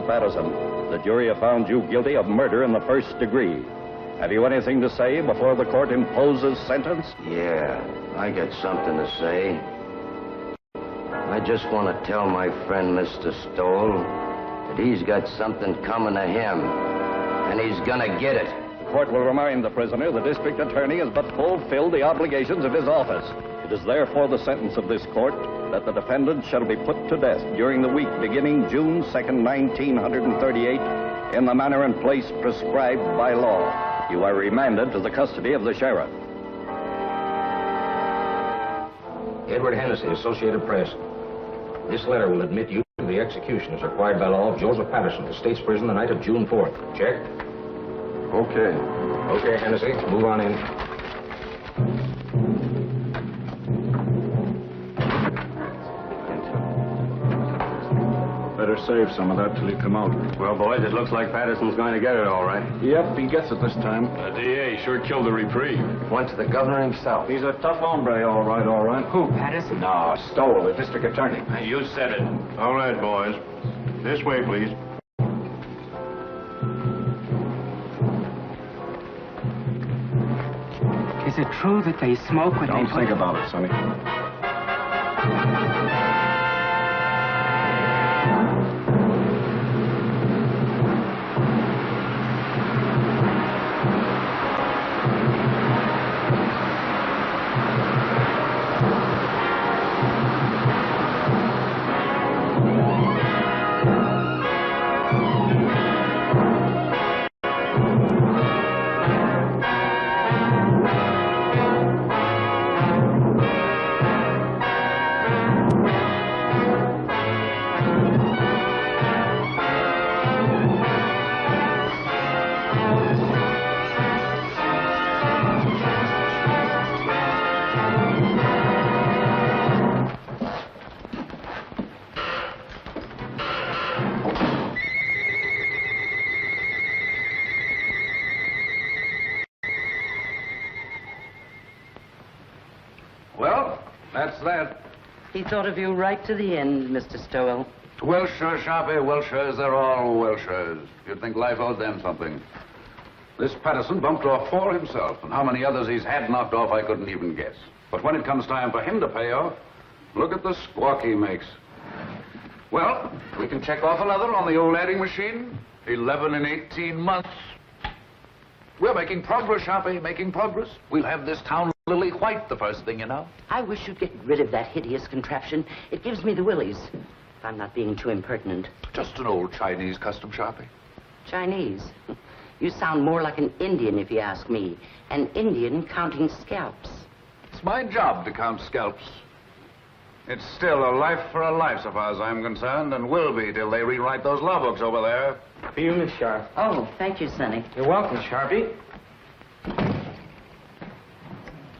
Patterson. The jury have found you guilty of murder in the first degree. Have you anything to say before the court imposes sentence? Yeah, I got something to say. I just want to tell my friend Mr. Stoll that he's got something coming to him, and he's gonna get it. The court will remind the prisoner the district attorney has but fulfilled the obligations of his office. It is therefore the sentence of this court that the defendant shall be put to death during the week beginning June 2nd, 1938, in the manner and place prescribed by law. You are remanded to the custody of the sheriff. Edward Hennessy, Associated Press. This letter will admit you to the execution as required by law of Joseph Patterson, the state's prison, the night of June 4th. Check? Okay. Okay, Hennessy, move on in. Better save some of that till you come out. Well, boys, it looks like Patterson's going to get it all right. Yep, he gets it this time. The DA sure killed the reprieve. Went to the governor himself. He's a tough hombre, all right, all right. Who, Patterson? No, Stoll, the district attorney. You said it. All right, boys. This way, please. Is it true that they smoke when Don't they think about it, Sonny. Well, that's that. He thought of you right to the end, Mr. Stowell. Wilshire, Sharpie, Wilshires, they're all Wilshires. You'd think life owed them something. This Patterson bumped off 4 himself, and how many others he's had knocked off, I couldn't even guess. But when it comes time for him to pay off, look at the squawk he makes. Well, we can check off another on the old adding machine. 11 in 18 months. We're making progress, Sharpie, making progress. We'll have this town lily white the first thing you know. I wish you'd get rid of that hideous contraption. It gives me the willies. If I'm not being too impertinent. Just an old Chinese custom, Sharpie. Chinese? You sound more like an Indian, if you ask me. An Indian counting scalps. It's my job to count scalps. It's still a life for a life, so far as I'm concerned, and will be till they rewrite those law books over there. For you, Miss Sharp. Oh, thank you, Sonny. You're welcome, Sharpie.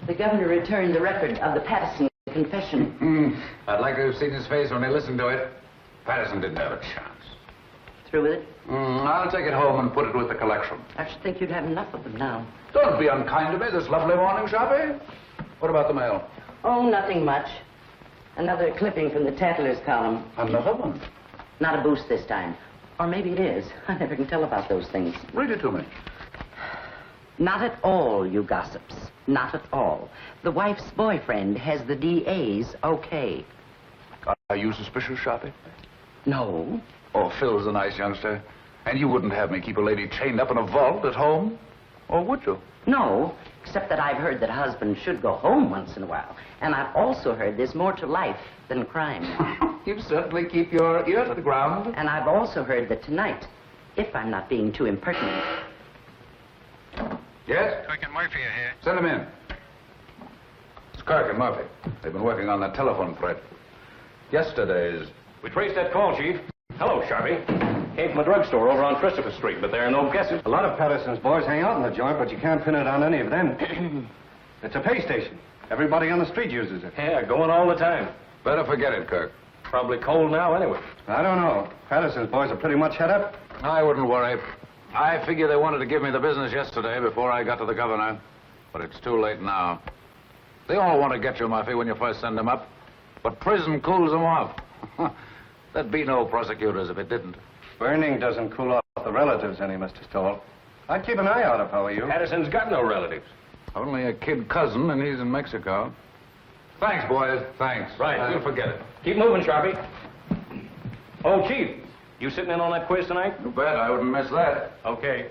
The governor returned the record of the Patterson confession. I'd like to have seen his face when he listened to it. Patterson didn't have a chance. Through with it? I'll take it home and put it with the collection. I should think you'd have enough of them now. Don't be unkind to me this lovely morning, Sharpie. What about the mail? Oh, nothing much. Another clipping from the Tattlers column. Another one? Not a boost this time. Or maybe it is. I never can tell about those things. Read it to me. Not at all, you gossips. Not at all. The wife's boyfriend has the DA's okay. Are you suspicious, Sharpie? No. Oh, Phil's a nice youngster. And you wouldn't have me keep a lady chained up in a vault at home? Or would you? No, except that I've heard that husbands should go home once in a while. And I've also heard there's more to life than crime. You certainly keep your ear to the ground. And I've also heard that tonight, if I'm not being too impertinent... Yes? Kirk and Murphy are here. Send him in. It's Kirk and Murphy. They've been working on that telephone thread. Yesterday's... We traced that call, Chief. Hello, Sharpie. Came from a drugstore over on Christopher Street, but there are no guesses. A lot of Patterson's boys hang out in the joint, but you can't pin it on any of them. It's a pay station. Everybody on the street uses it. Yeah, going all the time. Better forget it, Kirk. Probably cold now anyway. I don't know. Patterson's boys are pretty much head up. I wouldn't worry. I figure they wanted to give me the business yesterday before I got to the governor. But it's too late now. They all want to get you, Murphy, when you first send them up. But prison cools them off. There'd be no prosecutors if it didn't. Burning doesn't cool off the relatives any, Mr. Stoll. I'd keep an eye out if I were you. Patterson's got no relatives. Only a kid cousin, and he's in Mexico. Thanks, boys. Thanks. Right, we'll forget it. Keep moving, Sharpie. Oh, Chief, you sitting in on that quiz tonight? You bet. I wouldn't miss that. Okay.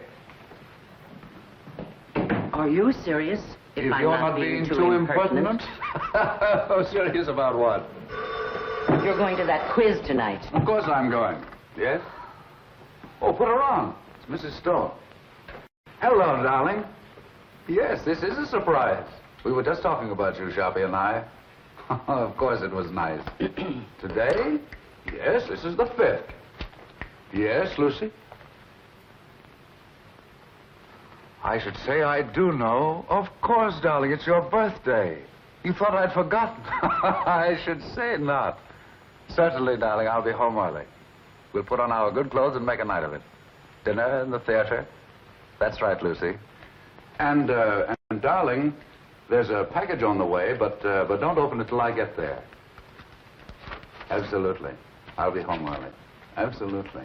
Are you serious? If I'm you're not being too impertinent. Oh, serious about what? You're going to that quiz tonight. Of course I'm going. Yes? Oh, put her on. It's Mrs. Stoll. Hello, darling. Yes, this is a surprise. We were just talking about you, Sharpie and I. Of course it was nice. Today? Yes, this is the 5th. Yes, Lucy? I should say I do know. Of course, darling, it's your birthday. You thought I'd forgotten. I should say not. Certainly, darling, I'll be home early. We'll put on our good clothes and make a night of it. Dinner in the theater. That's right, Lucy. And darling, there's a package on the way, but don't open it till I get there. Absolutely. I'll be home early. Absolutely.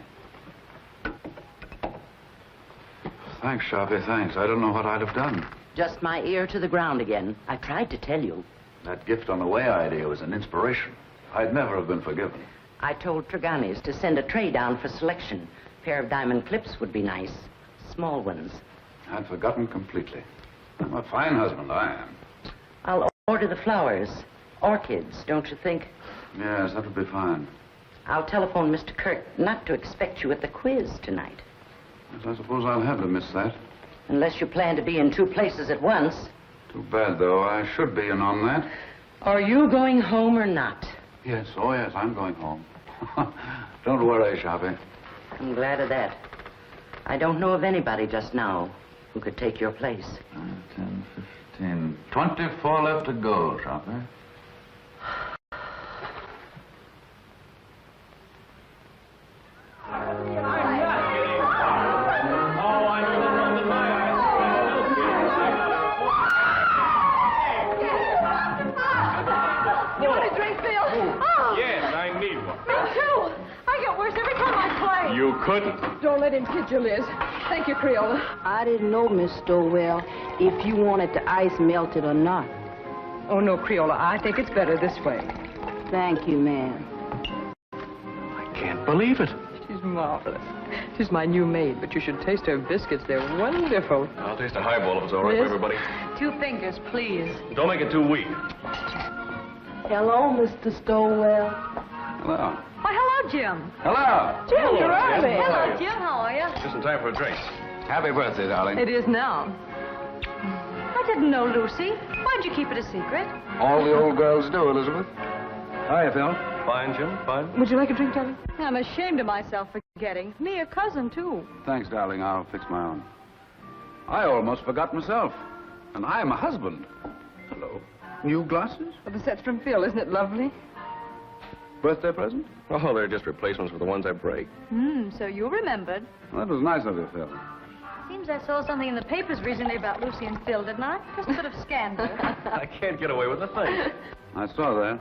Thanks, Sharpie, thanks. I don't know what I'd have done. Just my ear to the ground again. I tried to tell you. That gift on the way idea was an inspiration. I'd never have been forgiven. I told Treganis to send a tray down for selection. A pair of diamond clips would be nice. Small ones. I'd forgotten completely. I'm a fine husband, I am. I'll order the flowers. Orchids, don't you think? Yes, that would be fine. I'll telephone Mr. Kirk not to expect you at the quiz tonight. Yes, I suppose I'll have to miss that. Unless you plan to be in 2 places at once. Too bad, though. I should be in on that. Are you going home or not? Yes, oh yes, I'm going home. Don't worry, Sharpie. I'm glad of that. I don't know of anybody just now who could take your place. 10, 15, 24 left to go, Sharpie. You want a drink, Phil? Oh. Yes, I need one. Me too. I get worse every time I play. You couldn't. Don't let him kid you, Liz. Thank you, Creola. I didn't know, Miss Stowell, if you wanted the ice melted or not. Oh, no, Creola. I think it's better this way. Thank you, ma'am. I can't believe it. She's marvelous. She's my new maid, but you should taste her biscuits. They're wonderful. I'll taste a highball if it's all right for Liz? everybody. 2 fingers, please. Don't make it too weak. Hello, Mr. Stowell. Hello. Why, hello, Jim. Hello. Jim, you're early. Hello, Jim. How are you? Just in time for a drink. Happy birthday, darling. It is now. I didn't know, Lucy. Why'd you keep it a secret? All the old girls do, Elizabeth. Hiya, Phil. Fine, Jim, fine. Would you like a drink, darling? I'm ashamed of myself for forgetting. Me, a cousin, too. Thanks, darling. I'll fix my own. I almost forgot myself. And I'm a husband. Hello. New glasses? Well, the set's from Phil. Isn't it lovely? Birthday present? Oh, they're just replacements for the ones I break. So you remembered. Well, that was nice of you, Phil. Seems I saw something in the papers recently about Lucy and Phil, didn't I? Just a bit of scandal. I can't get away with a thing. I saw that.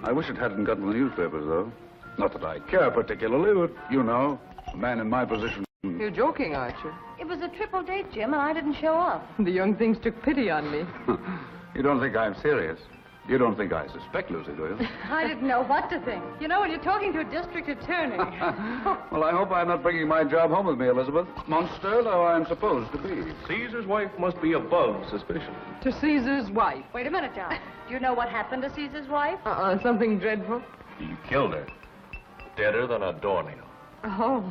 I wish it hadn't gotten the newspapers, though. Not that I care particularly, but you know, a man in my position. You're joking, aren't you? It was a triple date, Jim, and I didn't show up. The young things took pity on me. You don't think I'm serious? You don't think I suspect Lucy, do you? I didn't know what to think. You know, when you're talking to a district attorney. Well, I hope I'm not bringing my job home with me, Elizabeth. Monster though I'm supposed to be. Caesar's wife must be above suspicion. To Caesar's wife. Wait a minute, John. Do you know what happened to Caesar's wife? Something dreadful. He killed her. Deader than a doornail. Oh.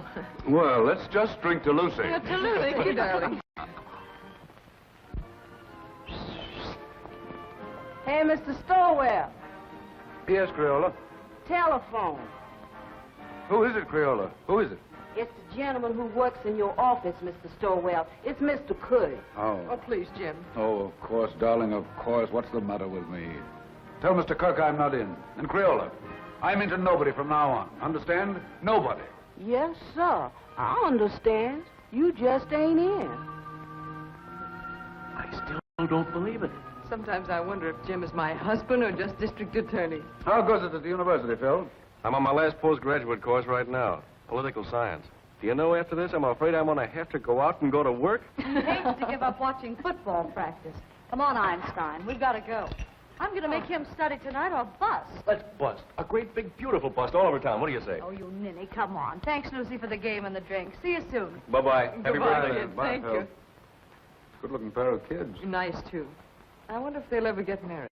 Well, let's just drink to Lucy. Thank you, darling. Hey, Mr. Stowell. Yes, Creola. Telephone. Who is it, Creola? Who is it? It's the gentleman who works in your office, Mr. Stowell. It's Mr. Cuddy. Oh. Oh, please, Jim. Oh, of course, darling, of course. What's the matter with me? Tell Mr. Kirk I'm not in. And Creola, I'm into nobody from now on. Understand? Nobody. Yes, sir. I understand. You just ain't in. I still don't believe it. Sometimes I wonder if Jim is my husband or just district attorney. How goes it at the university, Phil? I'm on my last postgraduate course right now. Political science. Do you know, after this, I'm afraid I'm going to have to go out and go to work? He hates to give up watching football practice. Come on, Einstein. We've got to go. I'm going to make him study tonight or bust. Let's bust. A great, big, beautiful bust all over town. What do you say? Oh, you ninny, come on. Thanks, Lucy, for the game and the drink. See you soon. Bye-bye. Happy Goodbye, birthday. kid. Thank you. Good-looking pair of kids. Nice, too. I wonder if they'll ever get married.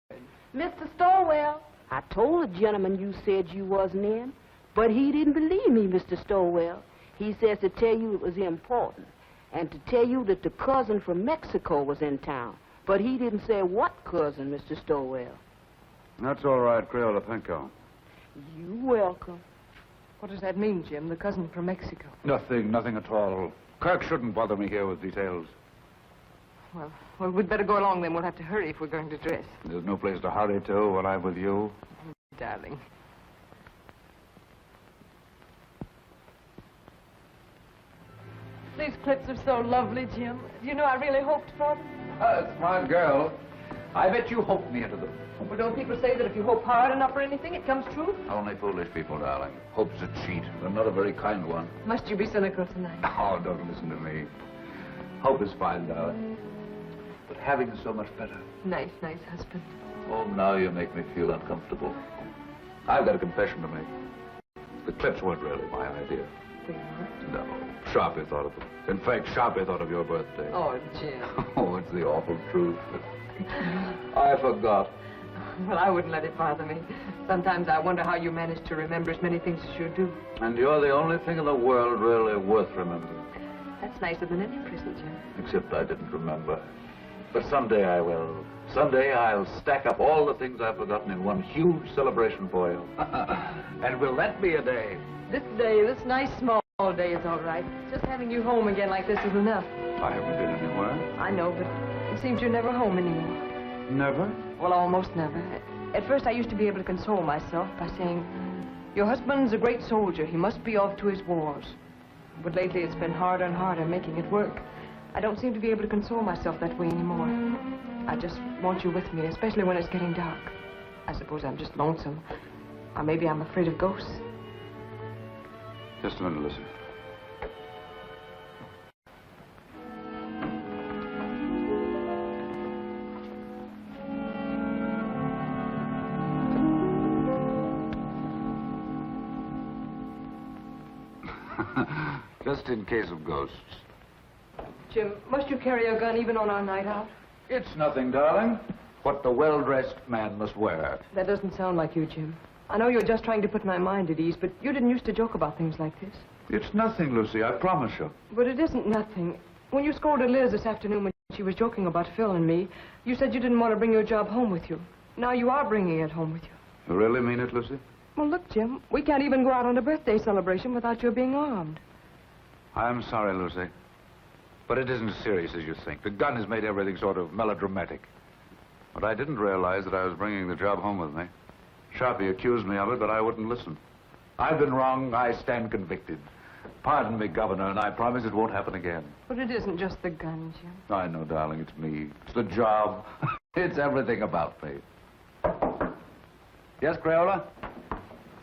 Mr. Stowell, I told the gentleman you said you wasn't in, but he didn't believe me, Mr. Stowell. He says to tell you it was important, and to tell you that the cousin from Mexico was in town. But he didn't say what cousin, Mr. Stowell. That's all right, Crayola. Thank you. You welcome. What does that mean, Jim? The cousin from Mexico? Nothing at all. Kirk shouldn't bother me here with details. Well, we'd better go along then. We'll have to hurry if we're going to dress. There's no place to hurry to when I'm with you. Darling. These clips are so lovely, Jim. You know, I really hoped for them. Smart girl. I bet you hoped me into them. Well, don't people say that if you hope hard enough for anything, it comes true? Only foolish people, darling. Hope's a cheat, and not a very kind one. Must you be cynical tonight? Oh, don't listen to me. Hope is fine, darling. But having is so much better. Nice husband. Oh, now you make me feel uncomfortable. I've got a confession to make. The clips weren't really my idea. They weren't? No. Sharpie thought of them. In fact, Sharpie thought of your birthday. Oh, Jim. Oh, it's the awful truth. I forgot. Well, I wouldn't let it bother me. Sometimes I wonder how you manage to remember as many things as you do. And you're the only thing in the world really worth remembering. That's nicer than any present, Jim. Except I didn't remember. But someday I will. Someday I'll stack up all the things I've forgotten in one huge celebration for you. And will that be a day? This day, this nice small day is all right. Just having you home again like this is enough. I haven't been anywhere. I know, but it seems you're never home anymore. Never? Well, almost never. At first, I used to be able to console myself by saying, your husband's a great soldier. He must be off to his wars. But lately, it's been harder and harder making it work. I don't seem to be able to console myself that way anymore. I just want you with me, especially when it's getting dark. I suppose I'm just lonesome. Or maybe I'm afraid of ghosts. Just a minute, Lucy. Just in case of ghosts. Jim, must you carry a gun even on our night out? It's nothing, darling. What the well-dressed man must wear. That doesn't sound like you, Jim. I know you're just trying to put my mind at ease, but you didn't used to joke about things like this. It's nothing, Lucy, I promise you. But it isn't nothing. When you scolded Liz this afternoon when she was joking about Phil and me, you said you didn't want to bring your job home with you. Now you are bringing it home with you. You really mean it, Lucy? Well, look, Jim, we can't even go out on a birthday celebration without your being armed. I'm sorry, Lucy. But it isn't as serious as you think. The gun has made everything sort of melodramatic. But I didn't realize that I was bringing the job home with me. Sharpie accused me of it, but I wouldn't listen. I've been wrong. I stand convicted. Pardon me, Governor, and I promise it won't happen again. But it isn't just the gun, Jim. I know, darling, it's me. It's the job. It's everything about me. Yes, Crayola?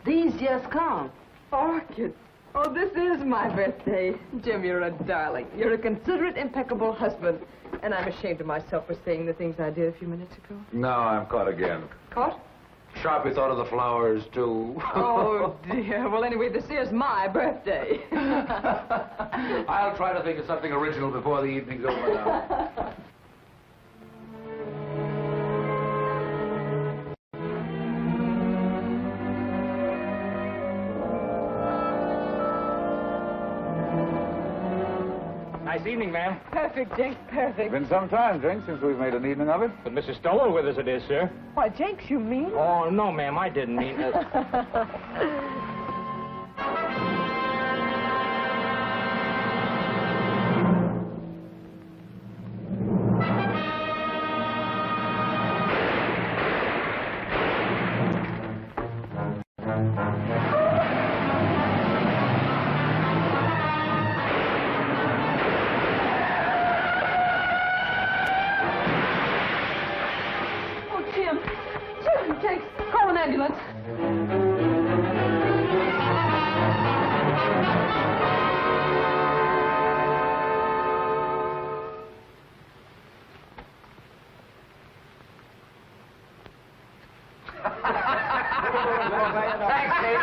These just come. Orchid. Oh, this is my birthday. Jim, you're a darling. You're a considerate, impeccable husband. And I'm ashamed of myself for saying the things I did a few minutes ago. Now I'm caught again. Caught? Sharpie thought of the flowers, too. Oh, dear. Well, anyway, this is my birthday. I'll try to think of something original before the evening's over now. Nice evening, ma'am. Perfect, Jenks, perfect. Been some time, Jenks, since we've made an evening of it. But Mrs. Stowell with us it is, sir. Why, Jenks, you mean? Oh, no, ma'am, I didn't mean it. Jenks, call an ambulance. Thanks, Steve.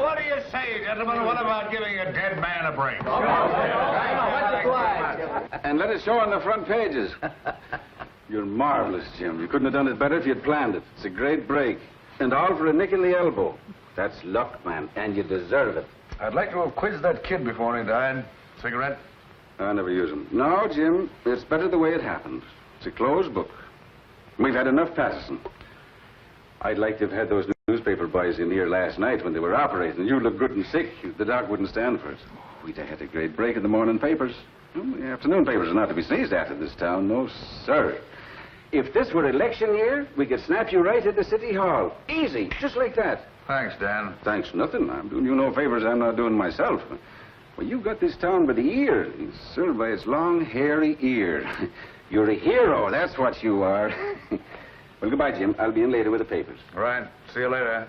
What do you say, gentlemen? What about giving a dead man a break? And let it show on the front pages. You're marvelous, Jim. You couldn't have done it better if you'd planned it. It's a great break. And all for a nick in the elbow. That's luck, man, and you deserve it. I'd like to have quizzed that kid before he died. Cigarette? I never use them. No, Jim, it's better the way it happened. It's a closed book. We've had enough Patterson. I'd like to have had those newspaper boys in here last night when they were operating. You look good and sick. The doc wouldn't stand for it. We'd have had a great break in the morning papers. The afternoon papers are not to be sneezed at in this town. No, sir. If this were election year, we could snap you right into City Hall. Easy, just like that. Thanks, Dan. Thanks, nothing. I'm doing you no favors I'm not doing myself. Well, you got this town by the ear, sir, by its long, hairy ear. You're a hero, that's what you are. Well, goodbye, Jim. I'll be in later with the papers. Right. See you later.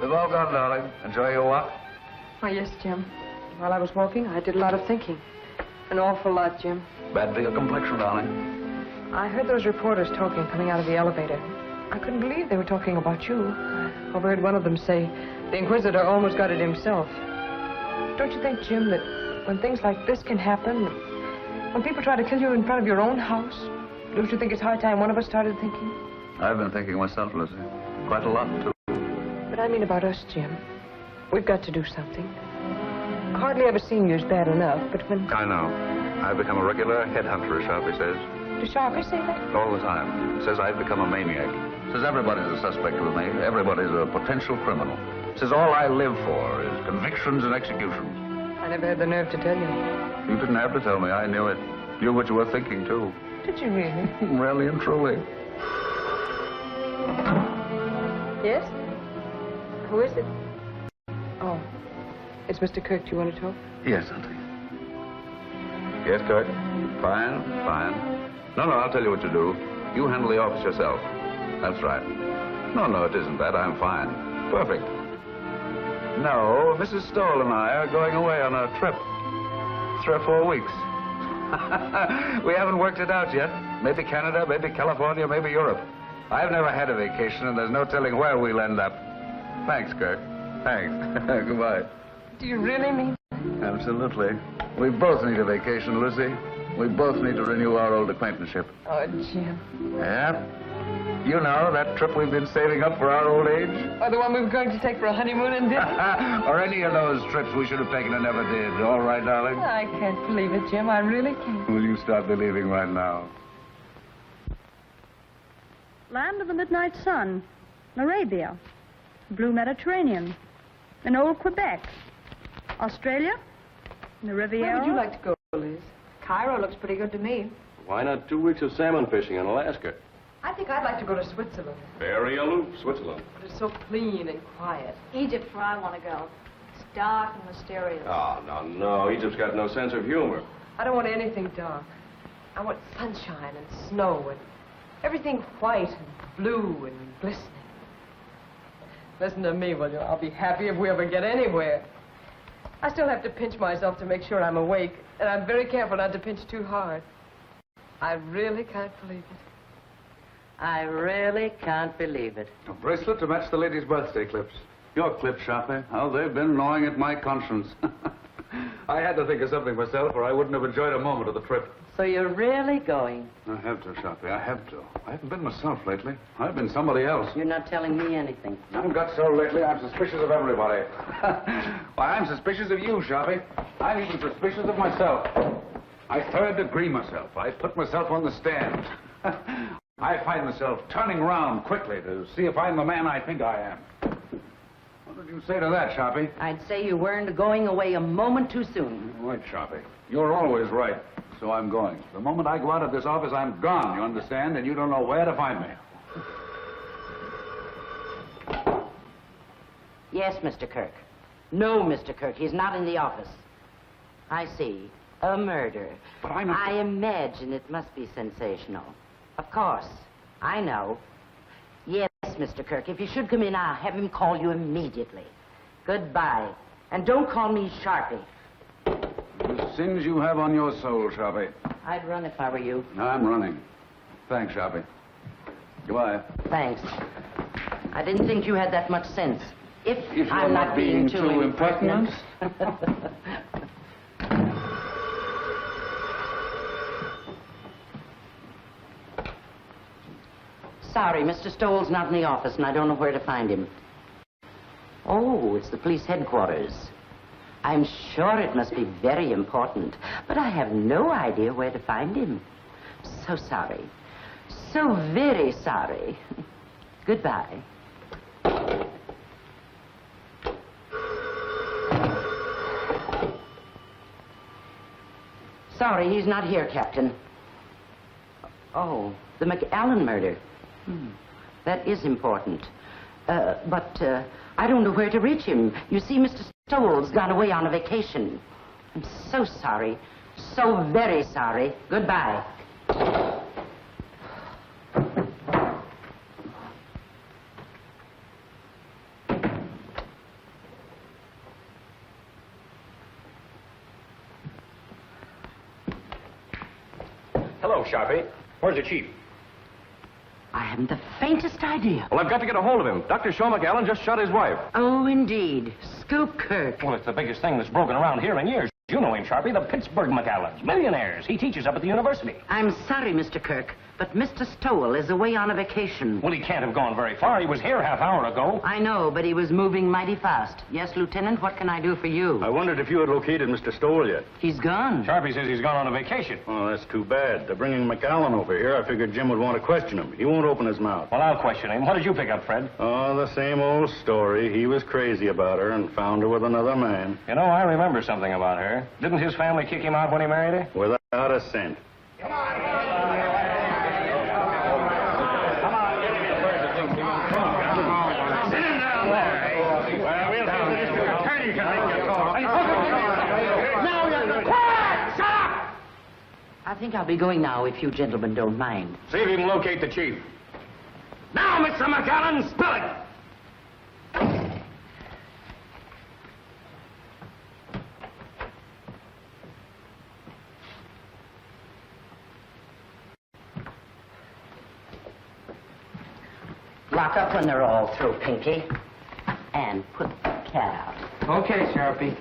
We've all gone, darling. Enjoy your walk. Oh, yes, Jim. While I was walking, I did a lot of thinking. An awful lot, Jim. Bad for your complexion, darling. I heard those reporters talking coming out of the elevator. I couldn't believe they were talking about you. I overheard one of them say, the Inquisitor almost got it himself. Don't you think, Jim, that when things like this can happen, when people try to kill you in front of your own house, don't you think it's high time one of us started thinking? I've been thinking myself, Lucy. Quite a lot, too. But I mean about us, Jim. We've got to do something. Hardly ever seen you is bad enough, but when... I know. I've become a regular headhunter, as Sharpie says. Does Sharpie say that? All the time. Says I've become a maniac. Says everybody's a suspect with me. Everybody's a potential criminal. Says all I live for is convictions and executions. I never had the nerve to tell you. You didn't have to tell me. I knew it. Knew what you were thinking, too. Did you really? Really and truly. Yes? Who is it? Oh, it's Mr. Kirk. Do you want to talk? Yes, Auntie. Yes, Kirk? Fine, fine. No, I'll tell you what to do. You handle the office yourself. That's right. No, it isn't that. I'm fine. Perfect. No, Mrs. Stoll and I are going away on a trip. 3 or 4 weeks. We haven't worked it out yet. Maybe Canada, maybe California, maybe Europe. I've never had a vacation, and there's no telling where we'll end up. Thanks, Kirk. Thanks. Goodbye. Do you really mean that? Absolutely. We both need a vacation, Lucy. We both need to renew our old acquaintanceship. Oh, Jim. Yeah? You know, that trip we've been saving up for our old age? Or the one we were going to take for a honeymoon and didn't? Or any of those trips we should have taken and never did. All right, darling? I can't believe it, Jim. I really can't. Will you start believing right now? Land of the midnight sun, Arabia, blue Mediterranean, in old Quebec, Australia, the Riviera. Where would you like to go, Liz? Cairo looks pretty good to me. Why not 2 weeks of salmon fishing in Alaska? I think I'd like to go to Switzerland. Very aloof, Switzerland. But it's so clean and quiet. Egypt's where I want to go. It's dark and mysterious. Oh, no. Egypt's got no sense of humor. I don't want anything dark. I want sunshine and snow and everything white and blue and glistening. Listen to me, will you? I'll be happy if we ever get anywhere. I still have to pinch myself to make sure I'm awake, and I'm very careful not to pinch too hard. I really can't believe it. I really can't believe it. A bracelet to match the lady's birthday clips. Your clips, Sharpie. How they've been gnawing at my conscience. I had to think of something myself, or I wouldn't have enjoyed a moment of the trip. So you're really going? I have to, Sharpie. I have to. I haven't been myself lately. I've been somebody else. You're not telling me anything. I've got so lately, I'm suspicious of everybody. Why, I'm suspicious of you, Sharpie. I'm even suspicious of myself. I third-degree myself. I put myself on the stand. I find myself turning around quickly to see if I'm the man I think I am. What would you say to that, Sharpie? I'd say you weren't going away a moment too soon. Right, Sharpie. You're always right. So I'm going. The moment I go out of this office, I'm gone, you understand? And you don't know where to find me. Yes, Mr. Kirk. No, Mr. Kirk, he's not in the office. I see. A murder. But I'm not... I imagine it must be sensational. Of course. I know. Yes, Mr. Kirk, if you should come in, I'll have him call you immediately. Goodbye. And don't call me Sharpie. The sins you have on your soul, Sharpie. I'd run if I were you. I'm running. Thanks, Sharpie. Goodbye. Thanks. I didn't think you had that much sense. If you're I'm not being too impertinent. Sorry, Mr. Stoll's not in the office, and I don't know where to find him. Oh, it's the police headquarters. I'm sure it must be very important, but I have no idea where to find him. So sorry. So very sorry. Goodbye. Sorry, he's not here, Captain. Oh, the McAllen murder. That is important. But I don't know where to reach him. You see, Mr. Stoll's gone away on a vacation. I'm so sorry. So very sorry. Goodbye. Hello, Sharpie. Where's the chief? I haven't the faintest idea. Well, I've got to get a hold of him. Dr. Shaw McAllen just shot his wife. Oh, indeed. Scoop Kirk. Well, it's the biggest thing that's broken around here in years. You know him, Sharpie, the Pittsburgh McAllens. Millionaires. He teaches up at the university. I'm sorry, Mr. Kirk, but Mr. Stowell is away on a vacation. Well, he can't have gone very far. He was here half hour ago. I know, but he was moving mighty fast. Yes, Lieutenant, what can I do for you? I wondered if you had located Mr. Stowell yet. He's gone. Sharpie says he's gone on a vacation. Oh, that's too bad. They're bringing McAllen over here. I figured Jim would want to question him. He won't open his mouth. Well, I'll question him. What did you pick up, Fred? Oh, the same old story. He was crazy about her and found her with another man. You know, I remember something about her. Didn't his family kick him out when he married her? Without a cent. I think I'll be going now, if you gentlemen don't mind. See if you can locate the chief. Now, Mr. McAllen, spill it! Lock up when they're all through, Pinky. And put the cat out. Okay, Sharpie.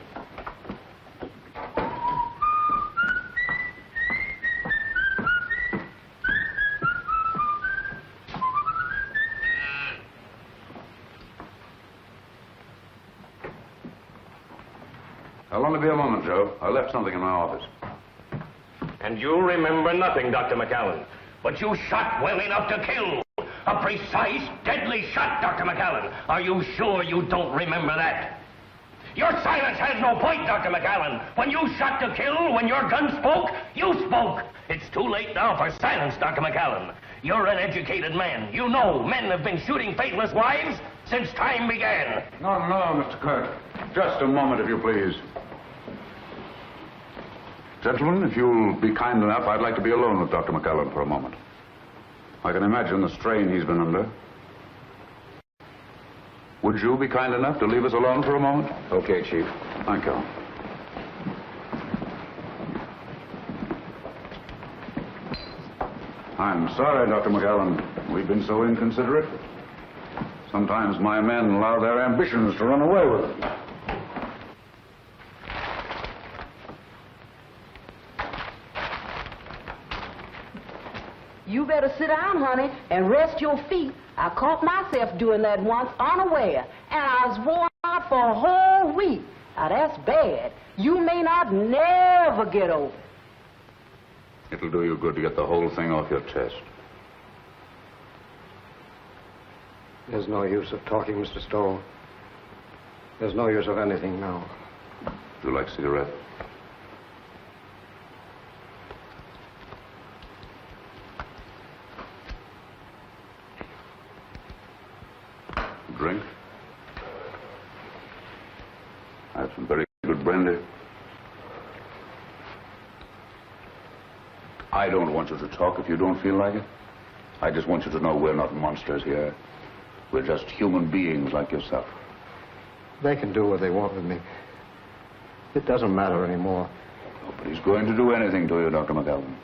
I'll only be a moment, Joe. I left something in my office. And you remember nothing, Dr. McAllen. But you shot well enough to kill. A precise, deadly shot, Dr. McAllen. Are you sure you don't remember that? Your silence has no point, Dr. McAllen. When you shot to kill, when your gun spoke, you spoke. It's too late now for silence, Dr. McAllen. You're an educated man. You know men have been shooting faithless wives since time began. No, Mr. Kirk. Just a moment, if you please. Gentlemen, if you'll be kind enough, I'd like to be alone with Dr. McAllen for a moment. I can imagine the strain he's been under. Would you be kind enough to leave us alone for a moment? Okay, Chief. Thank you. I'm sorry, Dr. McAllen. We've been so inconsiderate. Sometimes my men allow their ambitions to run away with them. You better sit down, honey, and rest your feet. I caught myself doing that once unaware, and I was worn out for a whole week. Now, that's bad. You may not never get over it. It'll do you good to get the whole thing off your chest. There's no use of talking, Mr. Stoll. There's no use of anything now. Would you like a cigarette? Drink? I have some very good brandy. I don't want you to talk if you don't feel like it. I just want you to know we're not monsters here. We're just human beings like yourself. They can do what they want with me. It doesn't matter anymore. Nobody's going to do anything to you, Dr. McAllen.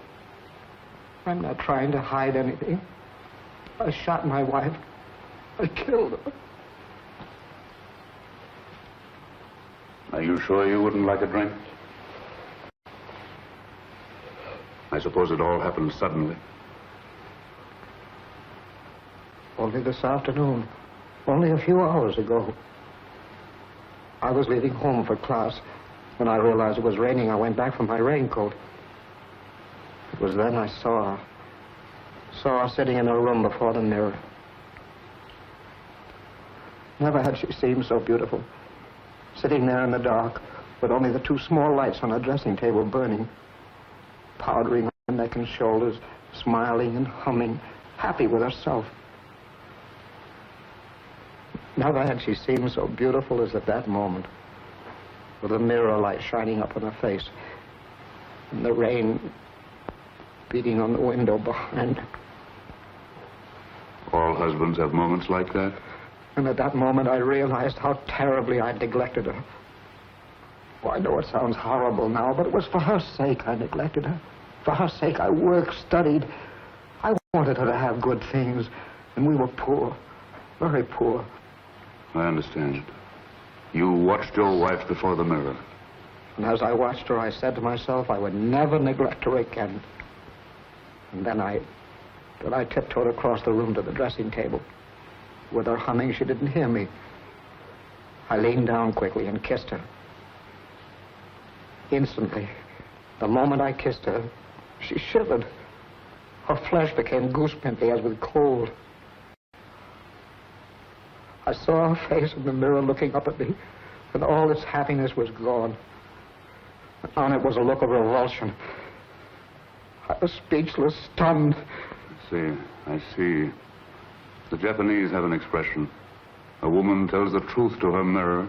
I'm not trying to hide anything. I shot my wife. I killed her. Are you sure you wouldn't like a drink? I suppose it all happened suddenly. Only this afternoon. Only a few hours ago. I was leaving home for class. When I realized it was raining, I went back for my raincoat. It was then I saw her sitting in her room before the mirror. Never had she seemed so beautiful. Sitting there in the dark, with only the 2 small lights on her dressing table burning, powdering her neck and shoulders, smiling and humming, happy with herself. Never had she seemed so beautiful as at that moment, with the mirror light shining up on her face, and the rain beating on the window behind her. All husbands have moments like that. And at that moment, I realized how terribly I'd neglected her. Oh, I know it sounds horrible now, but it was for her sake I neglected her. For her sake, I worked, studied. I wanted her to have good things, and we were poor, very poor. I understand. You watched your wife before the mirror. And as I watched her, I said to myself I would never neglect her again. And then I tiptoed across the room to the dressing table. With her humming, she didn't hear me. I leaned down quickly and kissed her. Instantly, the moment I kissed her, she shivered. Her flesh became goosepimply as with cold. I saw her face in the mirror looking up at me, and all its happiness was gone. On it was a look of revulsion. I was speechless, stunned. I see. The Japanese have an expression. A woman tells the truth to her mirror.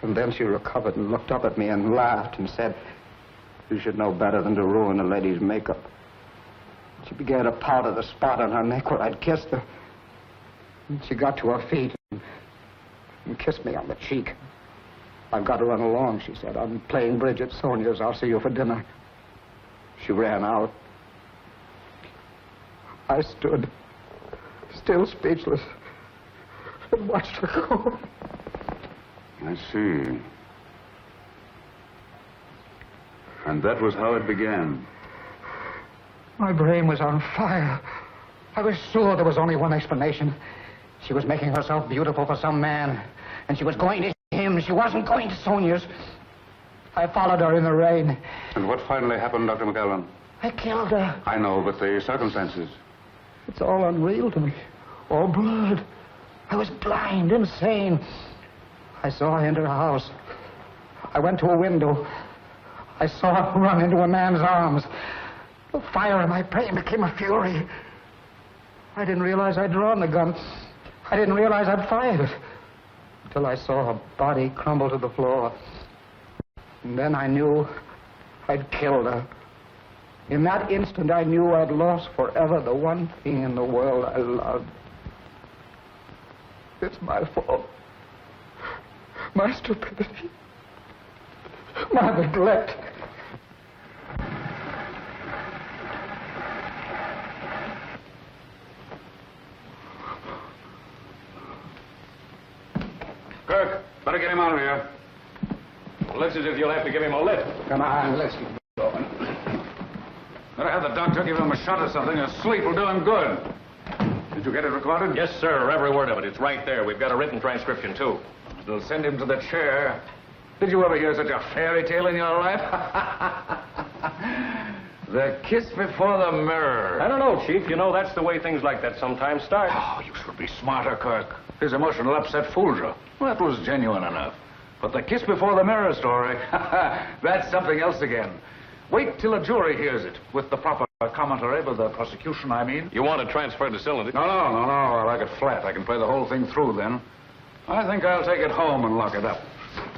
And then she recovered and looked up at me and laughed and said, "You should know better than to ruin a lady's makeup." She began to powder the spot on her neck where I'd kissed her. And she got to her feet and kissed me on the cheek. "I've got to run along," she said. "I'm playing bridge at Sonia's. I'll see you for dinner." She ran out. I stood, still speechless, and watched her go. I see. And that was how it began. My brain was on fire. I was sure there was only one explanation. She was making herself beautiful for some man, and she was going to him. She wasn't going to Sonia's. I followed her in the rain. And what finally happened, Dr. McAllen? I killed her. I know, but the circumstances. It's all unreal to me. All blurred. I was blind, insane. I saw her enter her house. I went to a window. I saw her run into a man's arms. The fire in my brain became a fury. I didn't realize I'd drawn the gun. I didn't realize I'd fired it. Until I saw her body crumble to the floor. And then I knew I'd killed her. In that instant, I knew I'd lost forever the one thing in the world I loved. It's my fault. My stupidity. My neglect. Kirk, better get him out of here. Looks as if you'll have to give him a lift. Come on, let's get going. Better have the doctor give him a shot or something. A sleep will do him good. Did you get it recorded? Yes, sir. Every word of it. It's right there. We've got a written transcription, too. They'll send him to the chair. Did you ever hear such a fairy tale in your life? The kiss before the mirror. I don't know, Chief. You know, that's the way things like that sometimes start. Oh, you should be smarter, Kirk. His emotional upset fooled you. Well, that was genuine enough. But the kiss before the mirror story, that's something else again. Wait till a jury hears it, with the proper commentary by the prosecution, I mean. You want to transfer the cylinder? No. I like it flat. I can play the whole thing through then. I think I'll take it home and lock it up.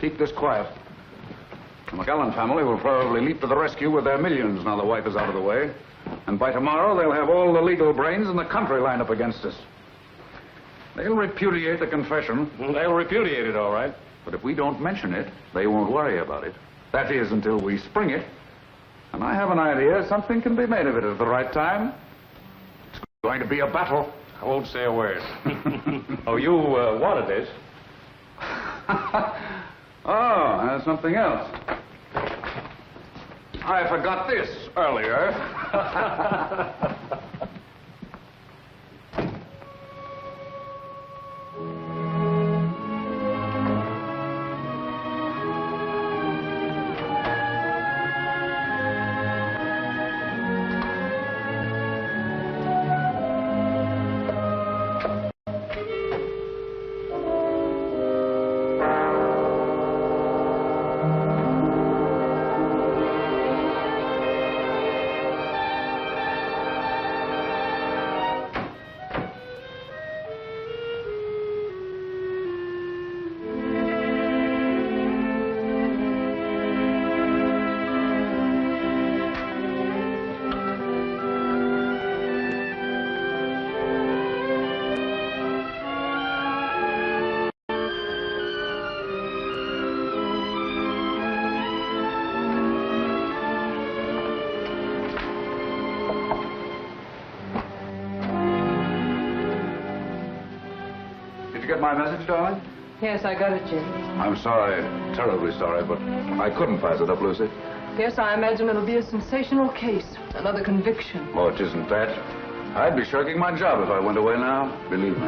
Keep this quiet. The McAllen family will probably leap to the rescue with their millions now the wife is out of the way. And by tomorrow, they'll have all the legal brains in the country lined up against us. They'll repudiate the confession. They'll repudiate it, all right. But if we don't mention it, they won't worry about it. That is, until we spring it. And I have an idea something can be made of it at the right time. It's going to be a battle. I won't say a word. Oh, you wanted this? Oh, and something else. I forgot this earlier. Did you get my message, darling? Yes, I got it, Jim. I'm sorry, terribly sorry, but I couldn't pass it up, Lucy. Yes, I imagine it'll be a sensational case. Another conviction. Oh, it isn't that. I'd be shirking my job if I went away now, believe me.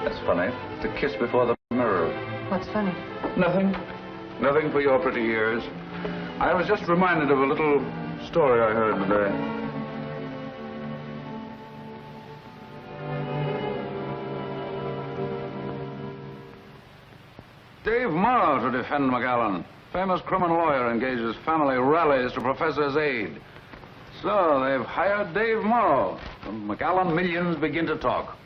That's funny. The kiss before the mirror. What's funny? Nothing. Nothing for your pretty ears. I was just reminded of a little story I heard today. Dave Morrow to defend McAllen. Famous criminal lawyer engages family rallies to professor's aid. So they've hired Dave Morrow. When McAllen millions begin to talk.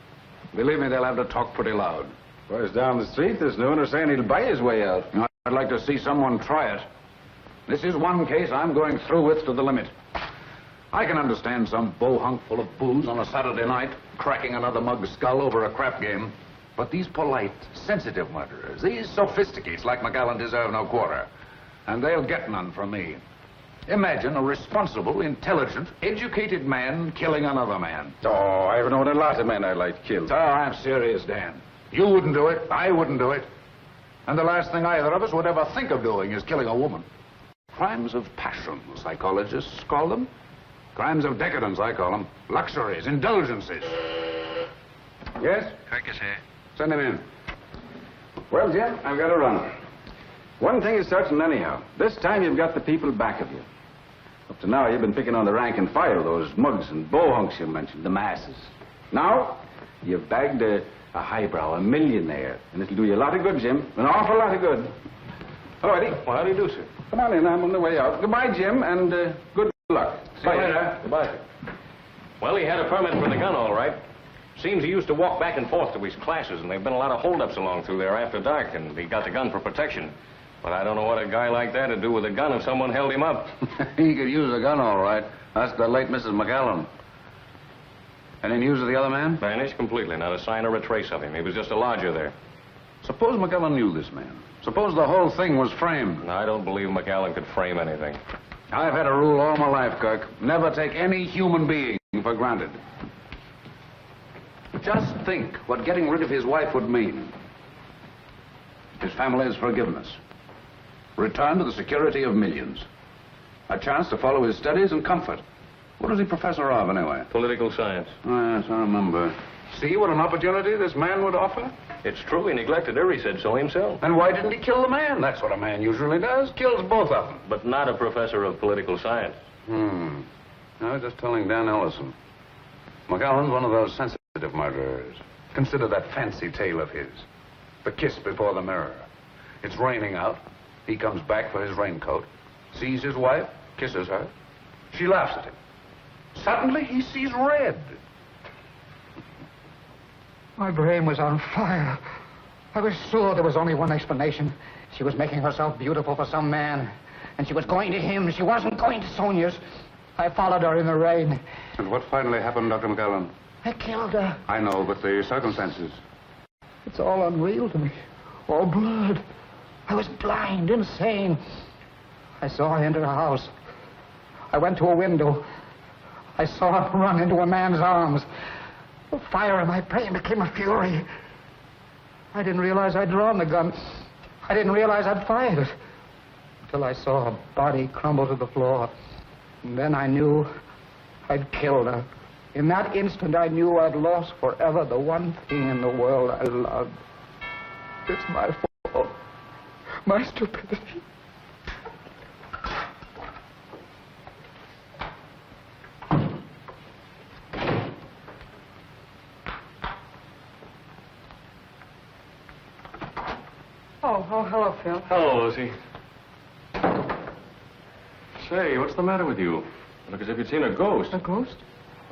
Believe me, they'll have to talk pretty loud. Whereas down the street, there's no one saying he'll buy his way out. I'd like to see someone try it. This is one case I'm going through with to the limit. I can understand some bohunk full of booze on a Saturday night cracking another mug's skull over a crap game. But these polite, sensitive murderers, these sophisticates like McAllen deserve no quarter. And they'll get none from me. Imagine a responsible, intelligent, educated man killing another man. Oh, I've known a lot of men I'd like killed. Oh, I'm serious, Dan. You wouldn't do it. I wouldn't do it. And the last thing either of us would ever think of doing is killing a woman. Crimes of passion, psychologists call them. Crimes of decadence, I call them. Luxuries, indulgences. Yes? Kirk is here. Send him in. Well, Jim, I've got to run. One thing is certain anyhow. This time you've got the people back of you. Up to now, you've been picking on the rank and file, those mugs and bohunks you mentioned, the masses. Now, you've bagged a highbrow, a millionaire, and it'll do you a lot of good, Jim. An awful lot of good. Hello, Eddie. Well, how do you do, sir? Come on in, I'm on the way out. Goodbye, Jim, and good luck. See you later. Goodbye. Well, he had a permit for the gun, all right. Seems he used to walk back and forth to his classes, and there've been a lot of holdups along through there after dark, and he got the gun for protection. But I don't know what a guy like that would do with a gun if someone held him up. He could use a gun, all right. That's the late Mrs. McAllen. Any news of the other man? Vanished completely. Not a sign or a trace of him. He was just a lodger there. Suppose McAllen knew this man. Suppose the whole thing was framed. I don't believe McAllen could frame anything. I've had a rule all my life, Kirk. Never take any human being for granted. Just think what getting rid of his wife would mean. His family's forgiveness. Return to the security of millions. A chance to follow his studies and comfort. What is he professor of, anyway? Political science. Oh, yes, I remember. See what an opportunity this man would offer? It's true. He neglected her. He said so himself. And why didn't he kill the man? That's what a man usually does. Kills both of them. But not a professor of political science. I was just telling Dan Ellison. McAllen's one of those sensitive murderers. Consider that fancy tale of his. The kiss before the mirror. It's raining out. He comes back for his raincoat. Sees his wife. Kisses her. She laughs at him. Suddenly, he sees red. My brain was on fire. I was sure there was only one explanation. She was making herself beautiful for some man. And she was going to him. She wasn't going to Sonia's. I followed her in the rain. And what finally happened, Dr. McAllen? I killed her. I know, but the circumstances. It's all unreal to me. All blood. I was blind, insane. I saw her enter a house. I went to a window. I saw her run into a man's arms. The fire in my brain became a fury. I didn't realize I'd drawn the gun. I didn't realize I'd fired it. Until I saw her body crumble to the floor. And then I knew I'd killed her. In that instant, I knew I'd lost forever the one thing in the world I loved. It's my fault. My stupidity. Oh, hello, Phil. Hello, Lucy. Say, what's the matter with you? You look as if you'd seen a ghost. A ghost?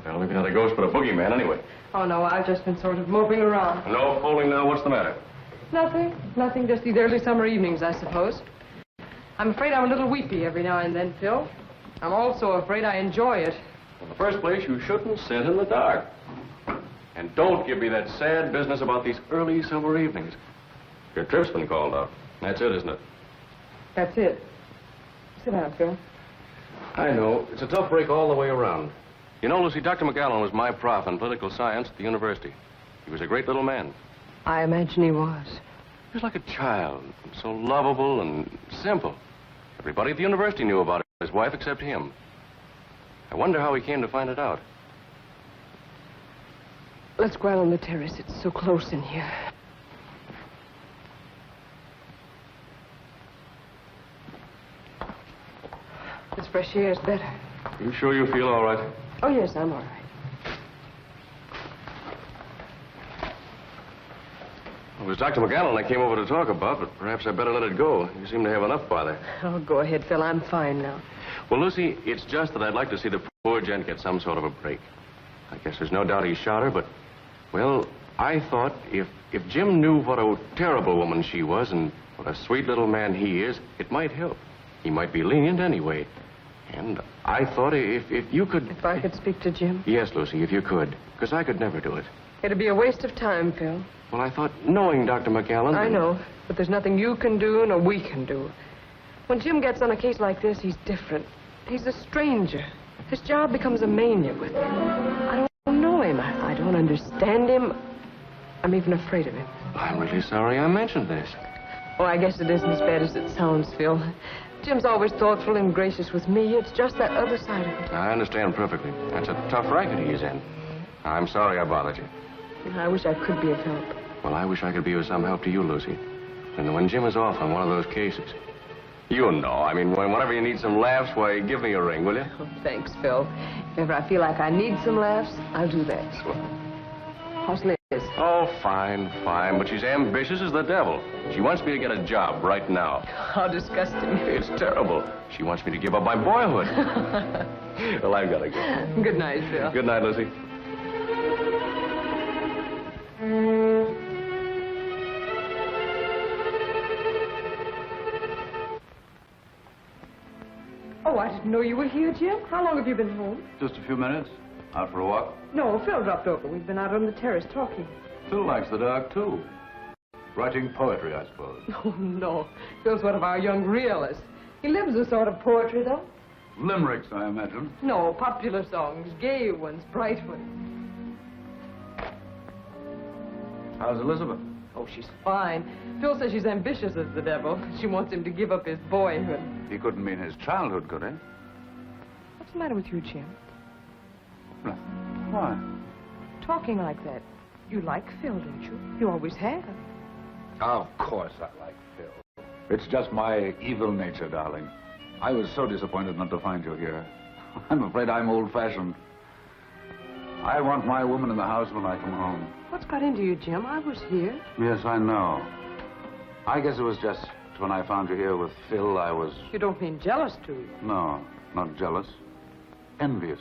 Well, maybe not a ghost, but a boogeyman anyway. Oh, no, I've just been sort of moping around. No fooling now. What's the matter? Nothing. Nothing, just these early summer evenings, I suppose. I'm afraid I'm a little weepy every now and then, Phil. I'm also afraid I enjoy it. In the first place, you shouldn't sit in the dark. And don't give me that sad business about these early summer evenings. Your trip's been called off. That's it, isn't it? That's it. Sit down, Phil. I know. It's a tough break all the way around. You know, Lucy, Dr. McAllen was my prof in political science at the university. He was a great little man. I imagine he was. He was like a child, so lovable and simple. Everybody at the university knew about his wife except him. I wonder how he came to find it out. Let's go out on the terrace. It's so close in here. This fresh air is better. You sure you feel all right? Oh, yes, I'm all right. It was Dr. McAllen I came over to talk about, but perhaps I better let it go. You seem to have enough bother. Oh, go ahead, Phil. I'm fine now. Well, Lucy, it's just that I'd like to see the poor gent get some sort of a break. I guess there's no doubt he shot her, but, well, I thought if Jim knew what a terrible woman she was and what a sweet little man he is, it might help. He might be lenient anyway. And I thought if you could... If I could speak to Jim? Yes, Lucy, if you could. Because I could never do it. It'd be a waste of time, Phil. Well, I thought, knowing Dr. McAllen... I know, but there's nothing you can do nor we can do. When Jim gets on a case like this, he's different. He's a stranger. His job becomes a mania with him. I don't know him. I don't understand him. I'm even afraid of him. I'm really sorry I mentioned this. Oh, I guess it isn't as bad as it sounds, Phil. Jim's always thoughtful and gracious with me. It's just that other side of it. I understand perfectly. That's a tough racket he is in. I'm sorry I bothered you. I wish I could be of help. Well, I wish I could be of some help to you, Lucy. And when Jim is off on one of those cases. You know, I mean, whenever you need some laughs, why, give me a ring, will you? Oh, thanks, Phil. If ever I feel like I need some laughs, I'll do that. How's Liz? Oh, fine, fine. But she's ambitious as the devil. She wants me to get a job right now. How disgusting. It's terrible. She wants me to give up my boyhood. Well, I've got to go. Good night, Phil. Good night, Lucy. Oh, I didn't know you were here, Jim. How long have you been home? Just a few minutes. Out for a walk? No, Phil dropped over. We've been out on the terrace talking. Phil likes the dark, too. Writing poetry, I suppose. Oh, no. Phil's one of our young realists. He lives a sort of poetry, though. Limericks, I imagine. No, popular songs. Gay ones, bright ones. How's Elizabeth? Oh, she's fine. Phil says she's ambitious as the devil. She wants him to give up his boyhood. He couldn't mean his childhood, could he? What's the matter with you, Jim? Nothing. Why? Talking like that. You like Phil, don't you? You always have. Of course I like Phil. It's just my evil nature, darling. I was so disappointed not to find you here. I'm afraid I'm old-fashioned. I want my woman in the house when I come home. What's got into you, Jim? I was here. Yes, I know. I guess it was just when I found you here with Phil, I was... You don't mean jealous, do you? No, not jealous. Envious.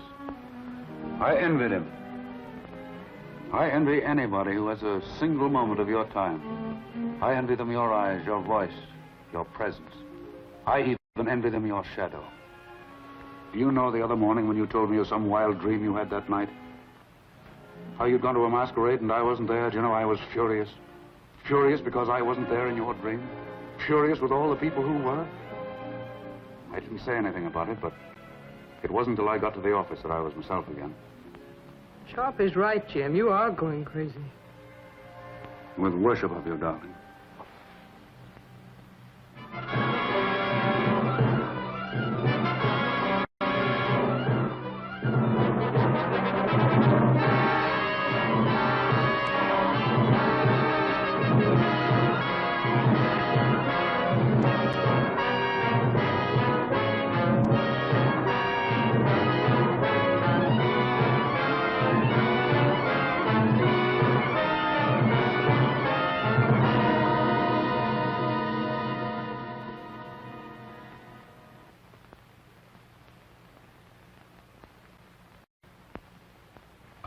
I envied him. I envy anybody who has a single moment of your time. I envy them your eyes, your voice, your presence. I even envy them your shadow. Do you know the other morning when you told me of some wild dream you had that night? How you'd gone to a masquerade and I wasn't there? Do you know, I was furious. Furious because I wasn't there in your dream. furious with all the people who were. I didn't say anything about it, but it wasn't until I got to the office that I was myself again. Sharpie's right, Jim. You are going crazy. With worship of you, darling.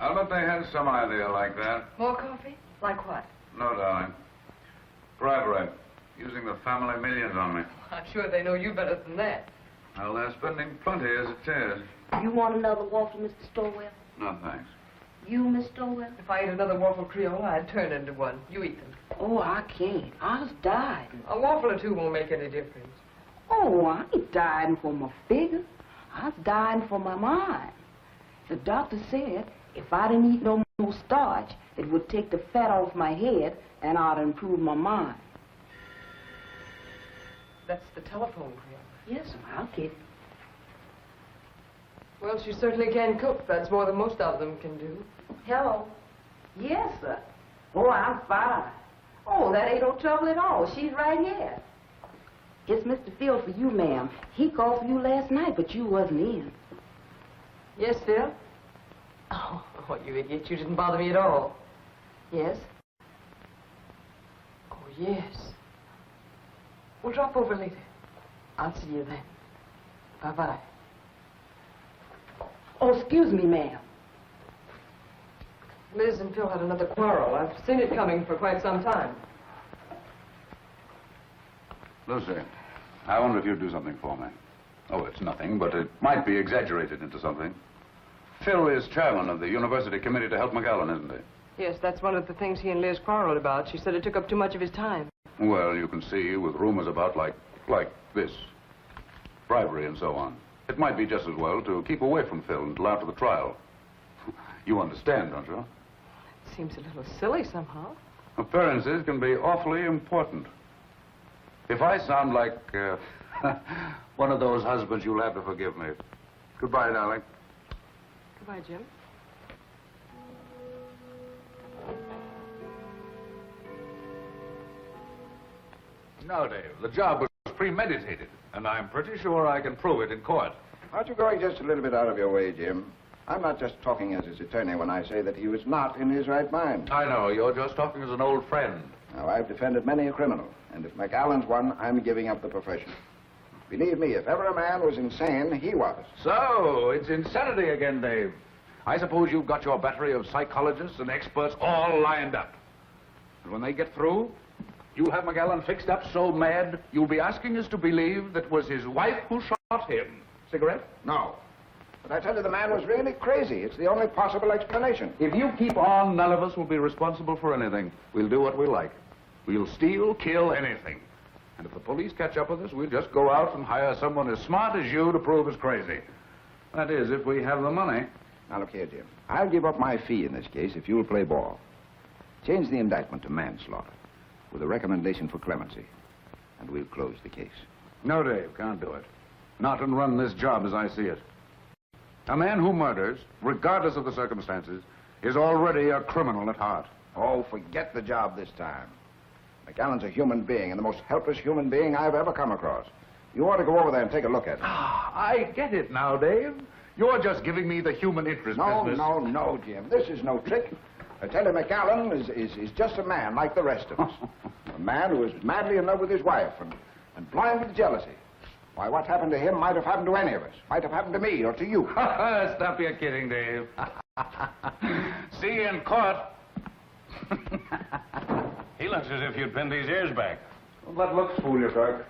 I'll bet they had some idea like that. More coffee? Like what? No, darling. Bribery. Using the family millions on me. I'm sure they know you better than that. Well, they're spending plenty as it is. You want another waffle, Mr. Stowell? No, thanks. You, Miss Stowell? If I ate another waffle Creole, I'd turn into one. You eat them. Oh, I can't. I was dying. A waffle or two won't make any difference. Oh, I ain't dying for my figure. I was dying for my mind. The doctor said if I didn't eat no more starch, it would take the fat off my head and I'd improve my mind. That's the telephone, Creole. Yes, I'll get it. Well, she certainly can cook. That's more than most of them can do. Hello. Yes, sir. Oh, I'm fine. Oh, that ain't no trouble at all. She's right here. It's Mr. Phil for you, ma'am. He called for you last night, but you wasn't in. Yes, Phil? Oh, you idiot. You didn't bother me at all. Yes? Oh, yes. We'll drop over later. I'll see you then. Bye-bye. Oh, excuse me, ma'am. Liz and Phil had another quarrel. I've seen it coming for quite some time. Lucy, I wonder if you'd do something for me. Oh, it's nothing, but it might be exaggerated into something. Phil is chairman of the University Committee to help McAllen, isn't he? Yes, that's one of the things he and Liz quarreled about. She said it took up too much of his time. Well, you can see with rumors about like this, bribery and so on. It might be just as well to keep away from Phil until after the trial. You understand, don't you? It seems a little silly somehow. Appearances can be awfully important. If I sound like one of those husbands, you'll have to forgive me. Goodbye, darling. Goodbye, Jim. No, Dave, the job was premeditated, and I'm pretty sure I can prove it in court. Aren't you going just a little bit out of your way, Jim? I'm not just talking as his attorney when I say that he was not in his right mind. I know, you're just talking as an old friend. Now, I've defended many a criminal, and if McAllen's one, I'm giving up the profession. Believe me, if ever a man was insane, he was. So, it's insanity again, Dave. I suppose you've got your battery of psychologists and experts all lined up. And when they get through, you'll have McAllen fixed up so mad, you'll be asking us to believe that was his wife who shot him. Cigarette? No. But I tell you, the man was really crazy. It's the only possible explanation. If you keep on, none of us will be responsible for anything. We'll do what we like. We'll steal, kill, anything. And if the police catch up with us, we'll just go out and hire someone as smart as you to prove us crazy. That is, if we have the money. Now, look here, Jim. I'll give up my fee in this case if you'll play ball. Change the indictment to manslaughter with a recommendation for clemency, and we'll close the case. No, Dave, can't do it. Not and run this job as I see it. A man who murders, regardless of the circumstances, is already a criminal at heart. Oh, forget the job this time. McAllen's a human being, and the most helpless human being I've ever come across. You ought to go over there and take a look at him. Ah, I get it now, Dave. You're just giving me the human interest business. No, Jim. This is no trick. I tell you, McAllen is just a man like the rest of us. A man who is madly in love with his wife and blind with jealousy. Why, what happened to him might have happened to any of us. Might have happened to me or to you. Stop your kidding, Dave. See you in court. He looks as if you'd pinned his ears back. Don't let looks fool you, Kirk.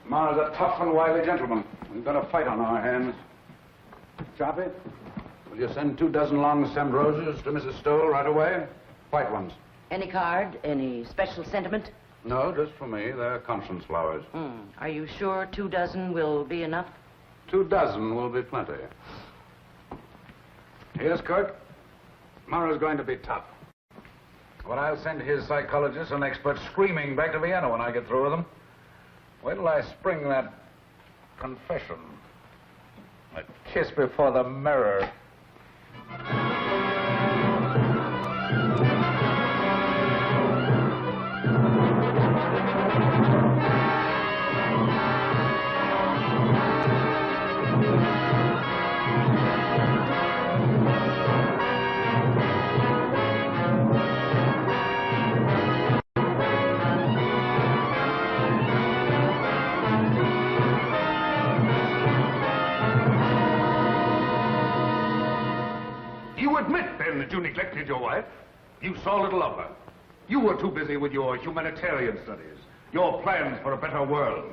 Ma's a tough and wily gentleman. We've got a fight on our hands. Choppy, will you send 24 long-stemmed roses to Mrs. Stoll right away? White ones. Any card? Any special sentiment? No, just for me. They're conscience flowers. Are you sure 2 dozen will be enough? 2 dozen will be plenty. Yes, Kurt? Tomorrow's going to be tough. But I'll send his psychologists and experts screaming back to Vienna when I get through with them. Wait till I spring that confession. A kiss before the mirror. You admit, then, that you neglected your wife? You saw little of her. You were too busy with your humanitarian studies, your plans for a better world.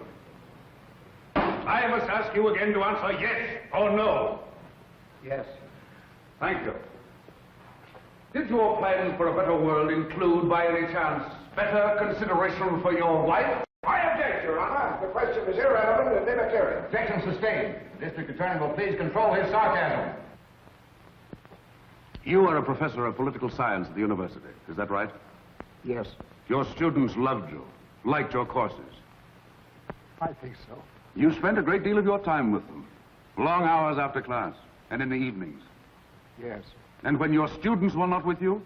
I must ask you again to answer yes or no. Yes. Thank you. Did your plans for a better world include, by any chance, better consideration for your wife? I object, Your Honor. The question is irrelevant and immaterial. Objection sustained. The district attorney will please control his sarcasm. You are a professor of political science at the university, is that right? Yes, Your students loved you, liked your courses. I think so. You spent a great deal of your time with them, long hours after class and in the evenings. Yes. And when your students were not with you,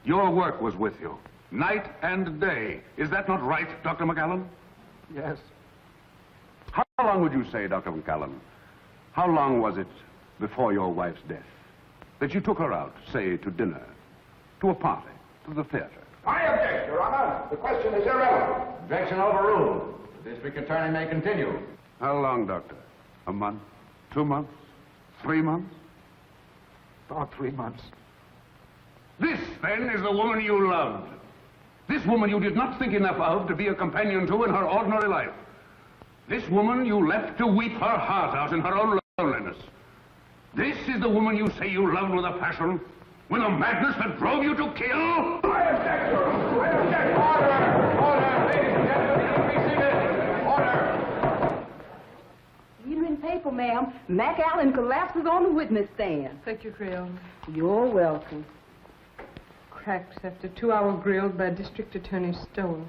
your work was with you, night and day. Is that not right, Dr. McAllen? Yes. How long would you say, Dr. McAllen, how long was it before your wife's death that you took her out, say, to dinner, to a party, to the theater? I object, Your Honor. The question is irrelevant. Objection overruled. The district attorney may continue. How long, Doctor? A month? 2 months? 3 months? About 3 months. This, then, is the woman you loved. This woman you did not think enough of to be a companion to in her ordinary life. This woman you left to weep her heart out in her own loneliness. This is the woman you say you loved with a passion, with a madness that drove you to kill? I object, Your Honor. I object. Order! Order! Ladies and gentlemen, be seated. Order! Evening paper, ma'am. Mac Allen collapses on the witness stand. Thank you, Creole. You're welcome. Cracks after 2-hour grill by District Attorney Stoll.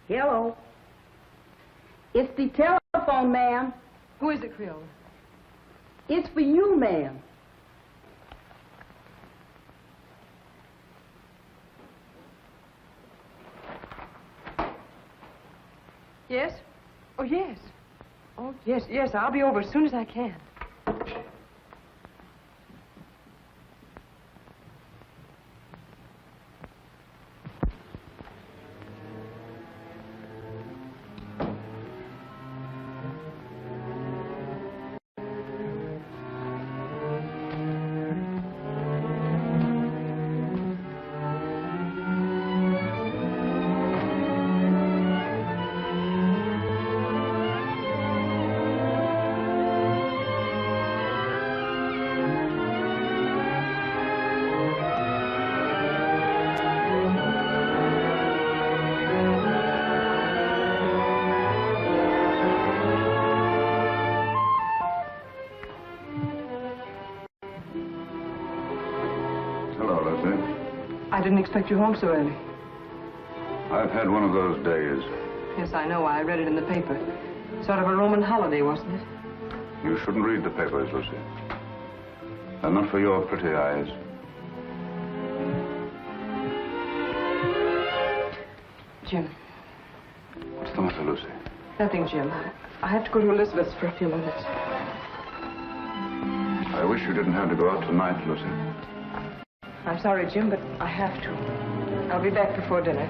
Hello. It's the telephone, ma'am. Who is it, Creole? It's for you, ma'am. Yes? Oh, yes. Oh, yes, yes. I'll be over as soon as I can. I didn't expect you home so early. I've had one of those days. Yes, I know. I read it in the paper. Sort of a Roman holiday, wasn't it? You shouldn't read the papers, Lucy. They're not for your pretty eyes. Jim. What's the matter, Lucy? Nothing, Jim. I have to go to Elizabeth's for a few minutes. I wish you didn't have to go out tonight, Lucy. I'm sorry, Jim, but I have to. I'll be back before dinner.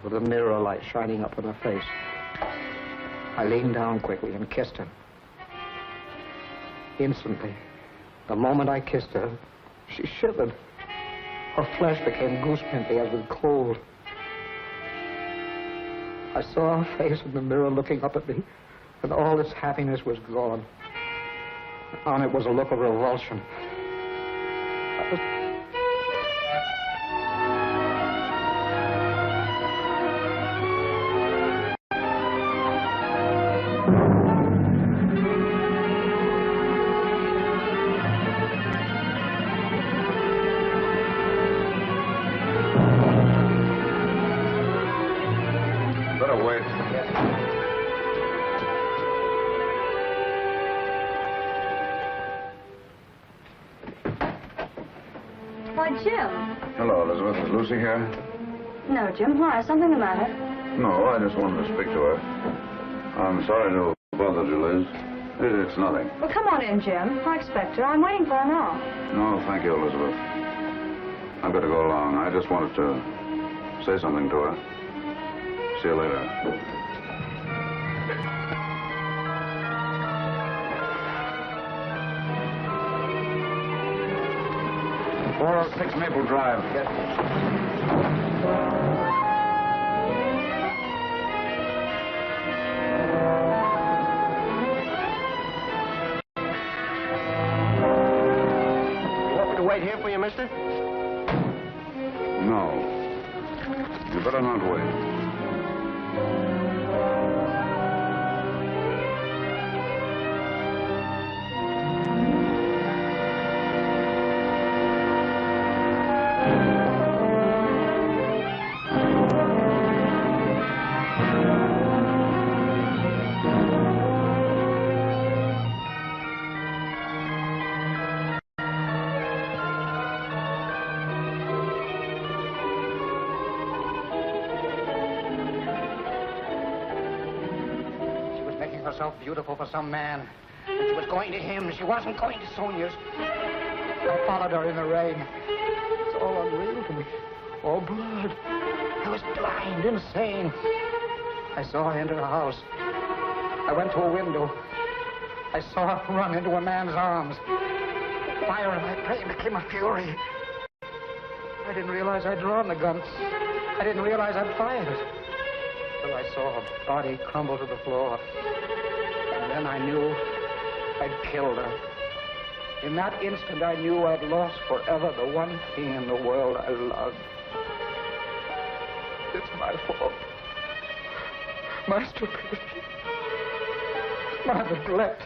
with a mirror light shining up on her face. I leaned down quickly and kissed her. Instantly, the moment I kissed her, she shivered. Her flesh became goose-pimply as with cold. I saw her face in the mirror looking up at me, and all its happiness was gone. On it was a look of revulsion. Better wait. Why, Jim. Hello, Elizabeth. Is Lucy here? No, Jim. Why? Something the matter? No, I just wanted to speak to her. I'm sorry to have bothered you, Liz. It's nothing. Well, come on in, Jim. I expect her. I'm waiting for her now. No, thank you, Elizabeth. I've got to go along. I just wanted to say something to her. See you later. 406 Maple Drive. You want me to wait here for you, mister? No. You better not wait. Herself beautiful for some man. And she was going to him. She wasn't going to Sonia's. I followed her in the rain. It's all unreal to me. All blood. I was blind, insane. I saw her enter the house. I went to a window. I saw her run into a man's arms. The fire in my brain became a fury. I didn't realize I'd drawn the gun. I didn't realize I'd fired it. Till I saw her body crumble to the floor. And then I knew I'd killed her. In that instant, I knew I'd lost forever the one thing in the world I loved. It's my fault. My stupidity. My neglect.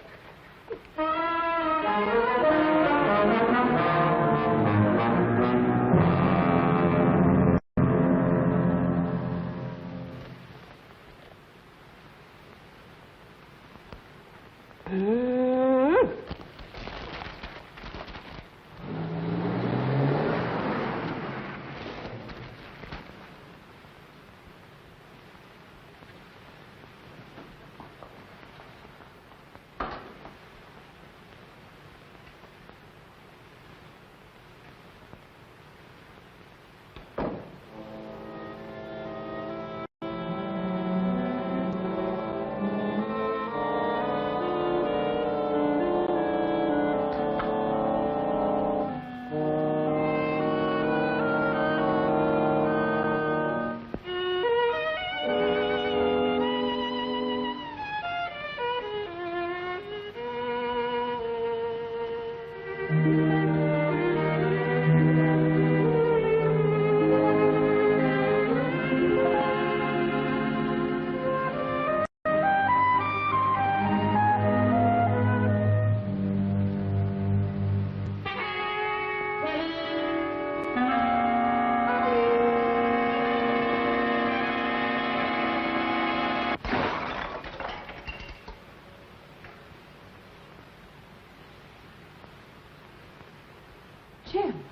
Jim.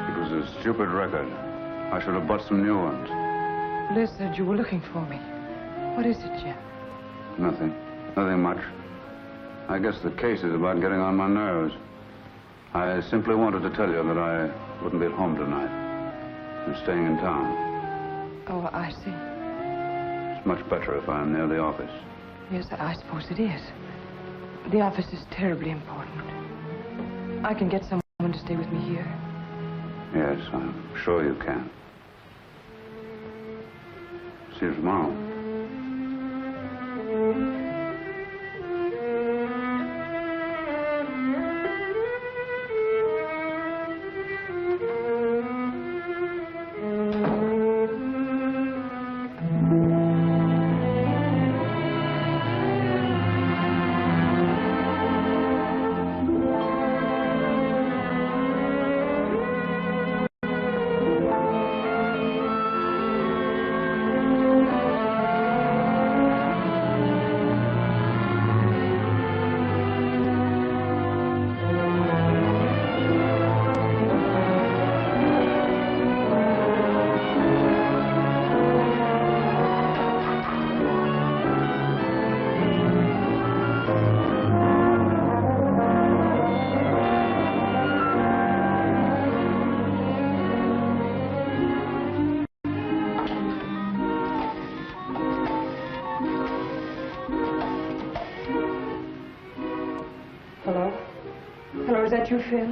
It was a stupid record. I should have bought some new ones. Liz said you were looking for me. What is it, Jim? Nothing. Nothing much. I guess the case is about getting on my nerves. I simply wanted to tell you that I wouldn't be at home tonight. I'm staying in town. Oh, I see. It's much better if I'm near the office. Yes, I suppose it is. The office is terribly important. I can get someone to stay with me here. Yes, I'm sure you can. See you tomorrow. Hello? Hello, is that you, Phil?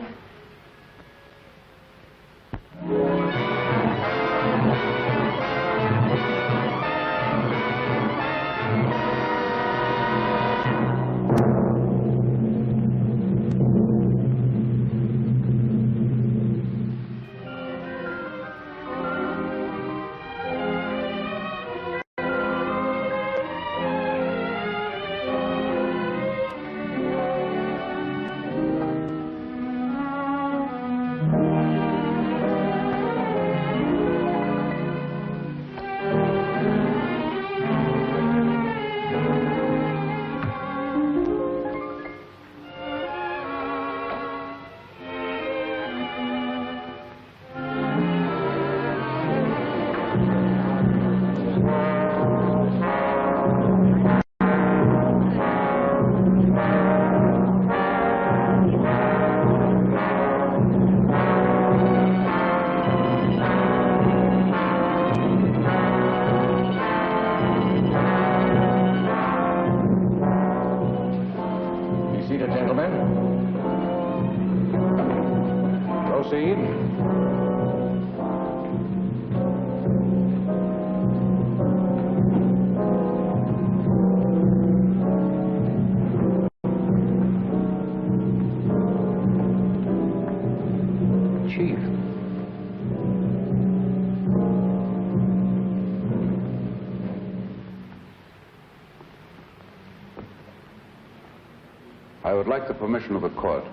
I would like the permission of the court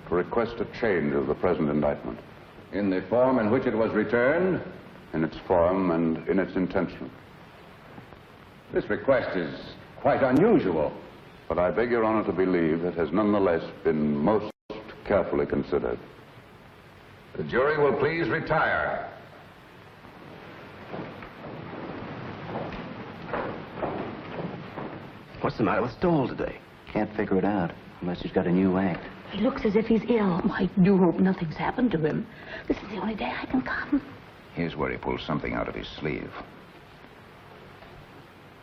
to request a change of the present indictment. In the form in which it was returned? In its form and in its intention. This request is quite unusual. But I beg Your Honor to believe it has nonetheless been most carefully considered. The jury will please retire. What's the matter with Stoll today? Can't figure it out, unless he's got a new act. He looks as if he's ill. I do hope nothing's happened to him. This is the only day I can come. Here's where he pulls something out of his sleeve.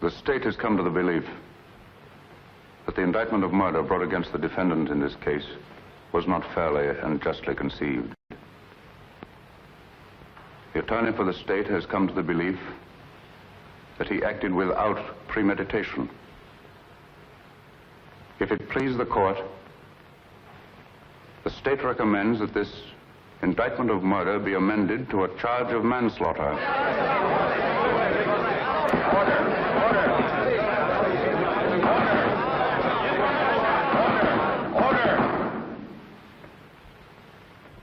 The state has come to the belief that the indictment of murder brought against the defendant in this case was not fairly and justly conceived. The attorney for the state has come to the belief that he acted without premeditation. If it please the court, the state recommends that this indictment of murder be amended to a charge of manslaughter.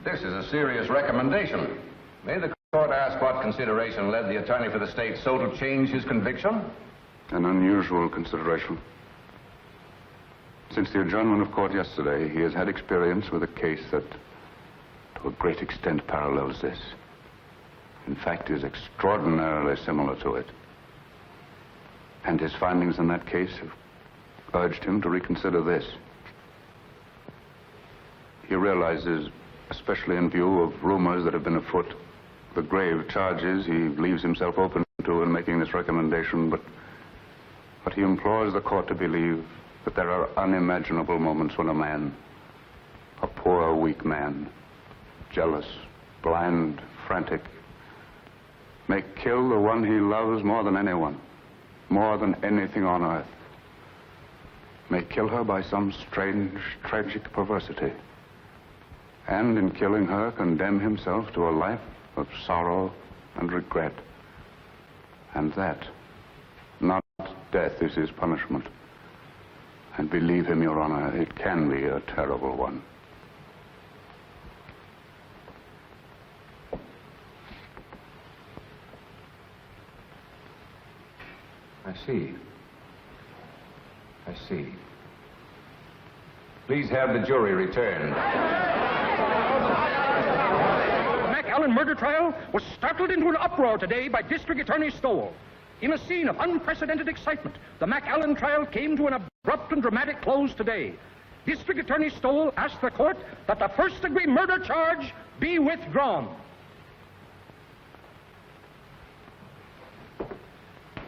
This is a serious recommendation. May the court ask what consideration led the attorney for the state so to change his conviction? An unusual consideration. Since the adjournment of court yesterday, he has had experience with a case that, to a great extent, parallels this. In fact, is extraordinarily similar to it. And his findings in that case have urged him to reconsider this. He realizes, especially in view of rumors that have been afoot, the grave charges he leaves himself open to in making this recommendation, but he implores the court to believe that there are unimaginable moments when a man, a poor, weak man, jealous, blind, frantic, may kill the one he loves more than anyone, more than anything on earth, may kill her by some strange, tragic perversity, and in killing her condemn himself to a life of sorrow and regret. And that, not death, is his punishment. And believe him, Your Honor, it can be a terrible one. I see. Please have the jury returned. McAllen murder trial was startled into an uproar today by District Attorney Stoll. In a scene of unprecedented excitement, the McAllen trial came to an abrupt and dramatic close today. District Attorney Stoll asked the court that the first-degree murder charge be withdrawn.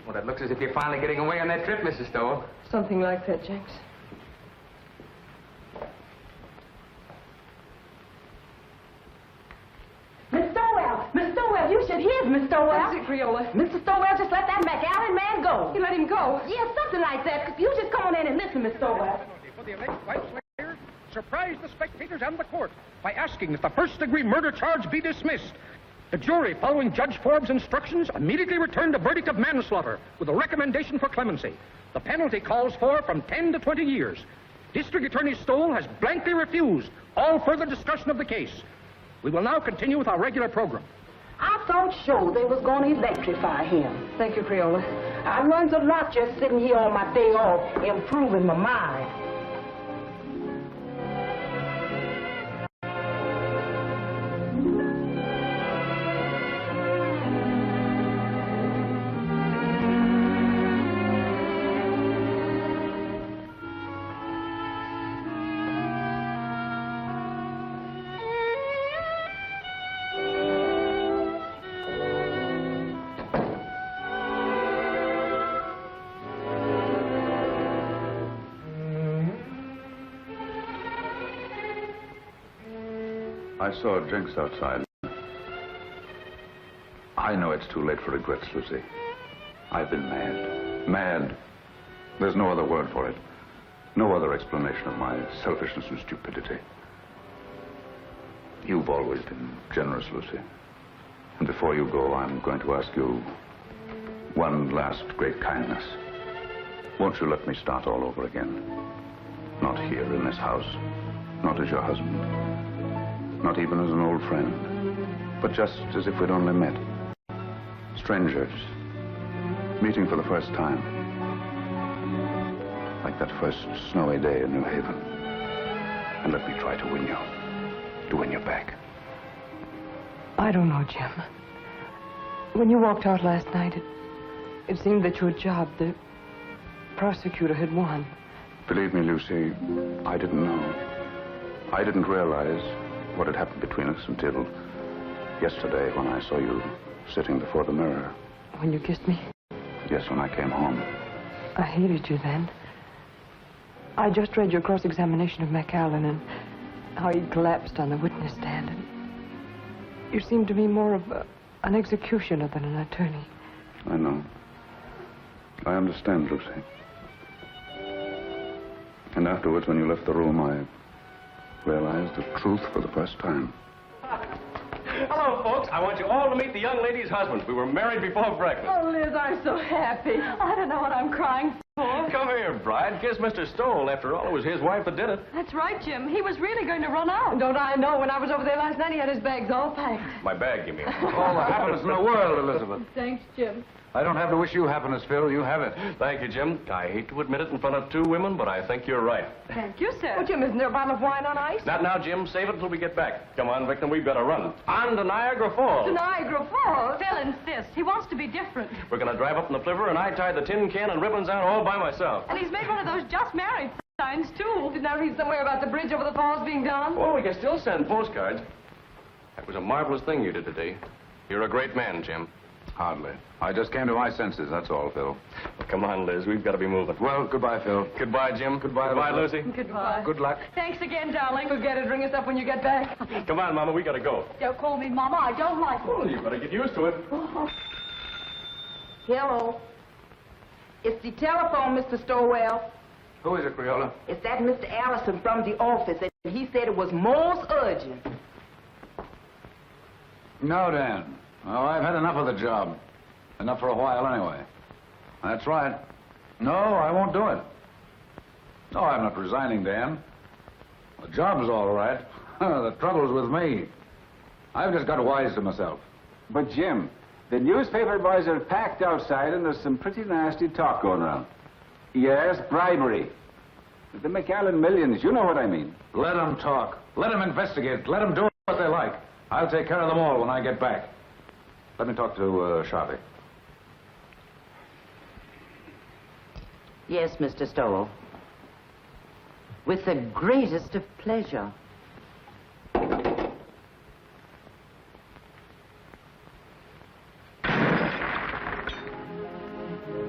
Well, it looks as if you're finally getting away on that trip, Mrs. Stoll. Something like that, Jenks. Miss Stowell, you should hear Miss Stowell. That's it, Creola. Mr. Stowell just let that McAllen man go. He let him go? Yeah, something like that. You just come on in and listen, Miss Stowell. For the alleged wife slayer, surprised the spectators and the court by asking that the first-degree murder charge be dismissed. The jury, following Judge Forbes' instructions, immediately returned a verdict of manslaughter with a recommendation for clemency. The penalty calls for from 10 to 20 years. District Attorney Stoll has blankly refused all further discussion of the case. We will now continue with our regular program. I thought sure they was going to electrify him. Thank you, Creola. I learned a lot just sitting here on my day off, improving my mind. I saw Jenks outside. I know it's too late for regrets, Lucy. I've been mad. Mad. There's no other word for it. No other explanation of my selfishness and stupidity. You've always been generous, Lucy. And before you go, I'm going to ask you one last great kindness. Won't you let me start all over again? Not here in this house. Not as your husband. Not even as an old friend, but just as if we'd only met. Strangers, meeting for the first time. Like that first snowy day in New Haven. And let me try to win you back. I don't know, Jim. When you walked out last night, it seemed that your job, the prosecutor, had won. Believe me, Lucy, I didn't know. I didn't realize what had happened between us until yesterday when I saw you sitting before the mirror. When you kissed me? Yes, when I came home. I hated you then. I just read your cross-examination of McAllen and how he collapsed on the witness stand. And you seemed to me more of an executioner than an attorney. I know. I understand, Lucy. And afterwards, when you left the room, I realized the truth for the first time. Hello, folks. I want you all to meet the young lady's husband. We were married before breakfast. Oh, Liz, I'm so happy. I don't know what I'm crying for. Come here, bride. Kiss Mr. Stoll. After all, it was his wife that did it. That's right, Jim. He was really going to run out. Don't I know? When I was over there last night, he had his bags all packed. My bag, you mean? All the happiness in the world, Elizabeth. Thanks, Jim. I don't have to wish you happiness, Phil. You have it. Thank you, Jim. I hate to admit it in front of two women, but I think you're right. Thank you, sir. Oh, Jim, isn't there a bottle of wine on ice? Not now, Jim. Save it until we get back. Come on, Victor. We've got to run. On to Niagara Falls. To Niagara Falls? Phil insists. He wants to be different. We're going to drive up in the flivver, and I tied the tin can and ribbons out all by myself. And he's made one of those just married signs, too. Didn't I read somewhere about the bridge over the falls being done? Well, we can still send postcards. That was a marvelous thing you did today. You're a great man, Jim. Hardly. I just came to my senses, that's all, Phil. Well, come on, Liz. We've got to be moving. Well, goodbye, Phil. Goodbye, Jim. Goodbye, Lucy. Goodbye. Good luck. Thanks again, darling. Forget it. Ring us up when you get back. Come on, Mama. We got to go. Don't call me Mama. I don't like it. Well, you better get used to it. Hello. It's the telephone, Mr. Stowell. Who is it, Creola? It's that Mr. Allison from the office, and he said it was most urgent. No, Dan. Oh, I've had enough of the job. Enough for a while, anyway. That's right. No, I won't do it. No, I'm not resigning, Dan. The job's all right. The trouble's with me. I've just got wise to myself. But, Jim, the newspaper boys are packed outside, and there's some pretty nasty talk going around. Yes, bribery. The McAllen millions, you know what I mean. Let them talk. Let them investigate. Let them do what they like. I'll take care of them all when I get back. Let me talk to Sharpie. Yes, Mr. Stowell. With the greatest of pleasure.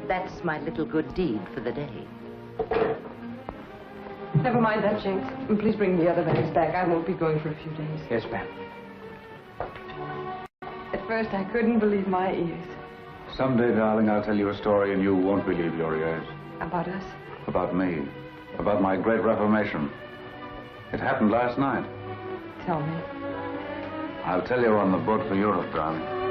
That's my little good deed for the day. Never mind that, Jinx. And please bring the other bags back. I won't be going for a few days. Yes, ma'am. At first, I couldn't believe my ears. Someday, darling, I'll tell you a story and you won't believe your ears. About us? About me. About my great reformation. It happened last night. Tell me. I'll tell you on the boat for Europe, darling.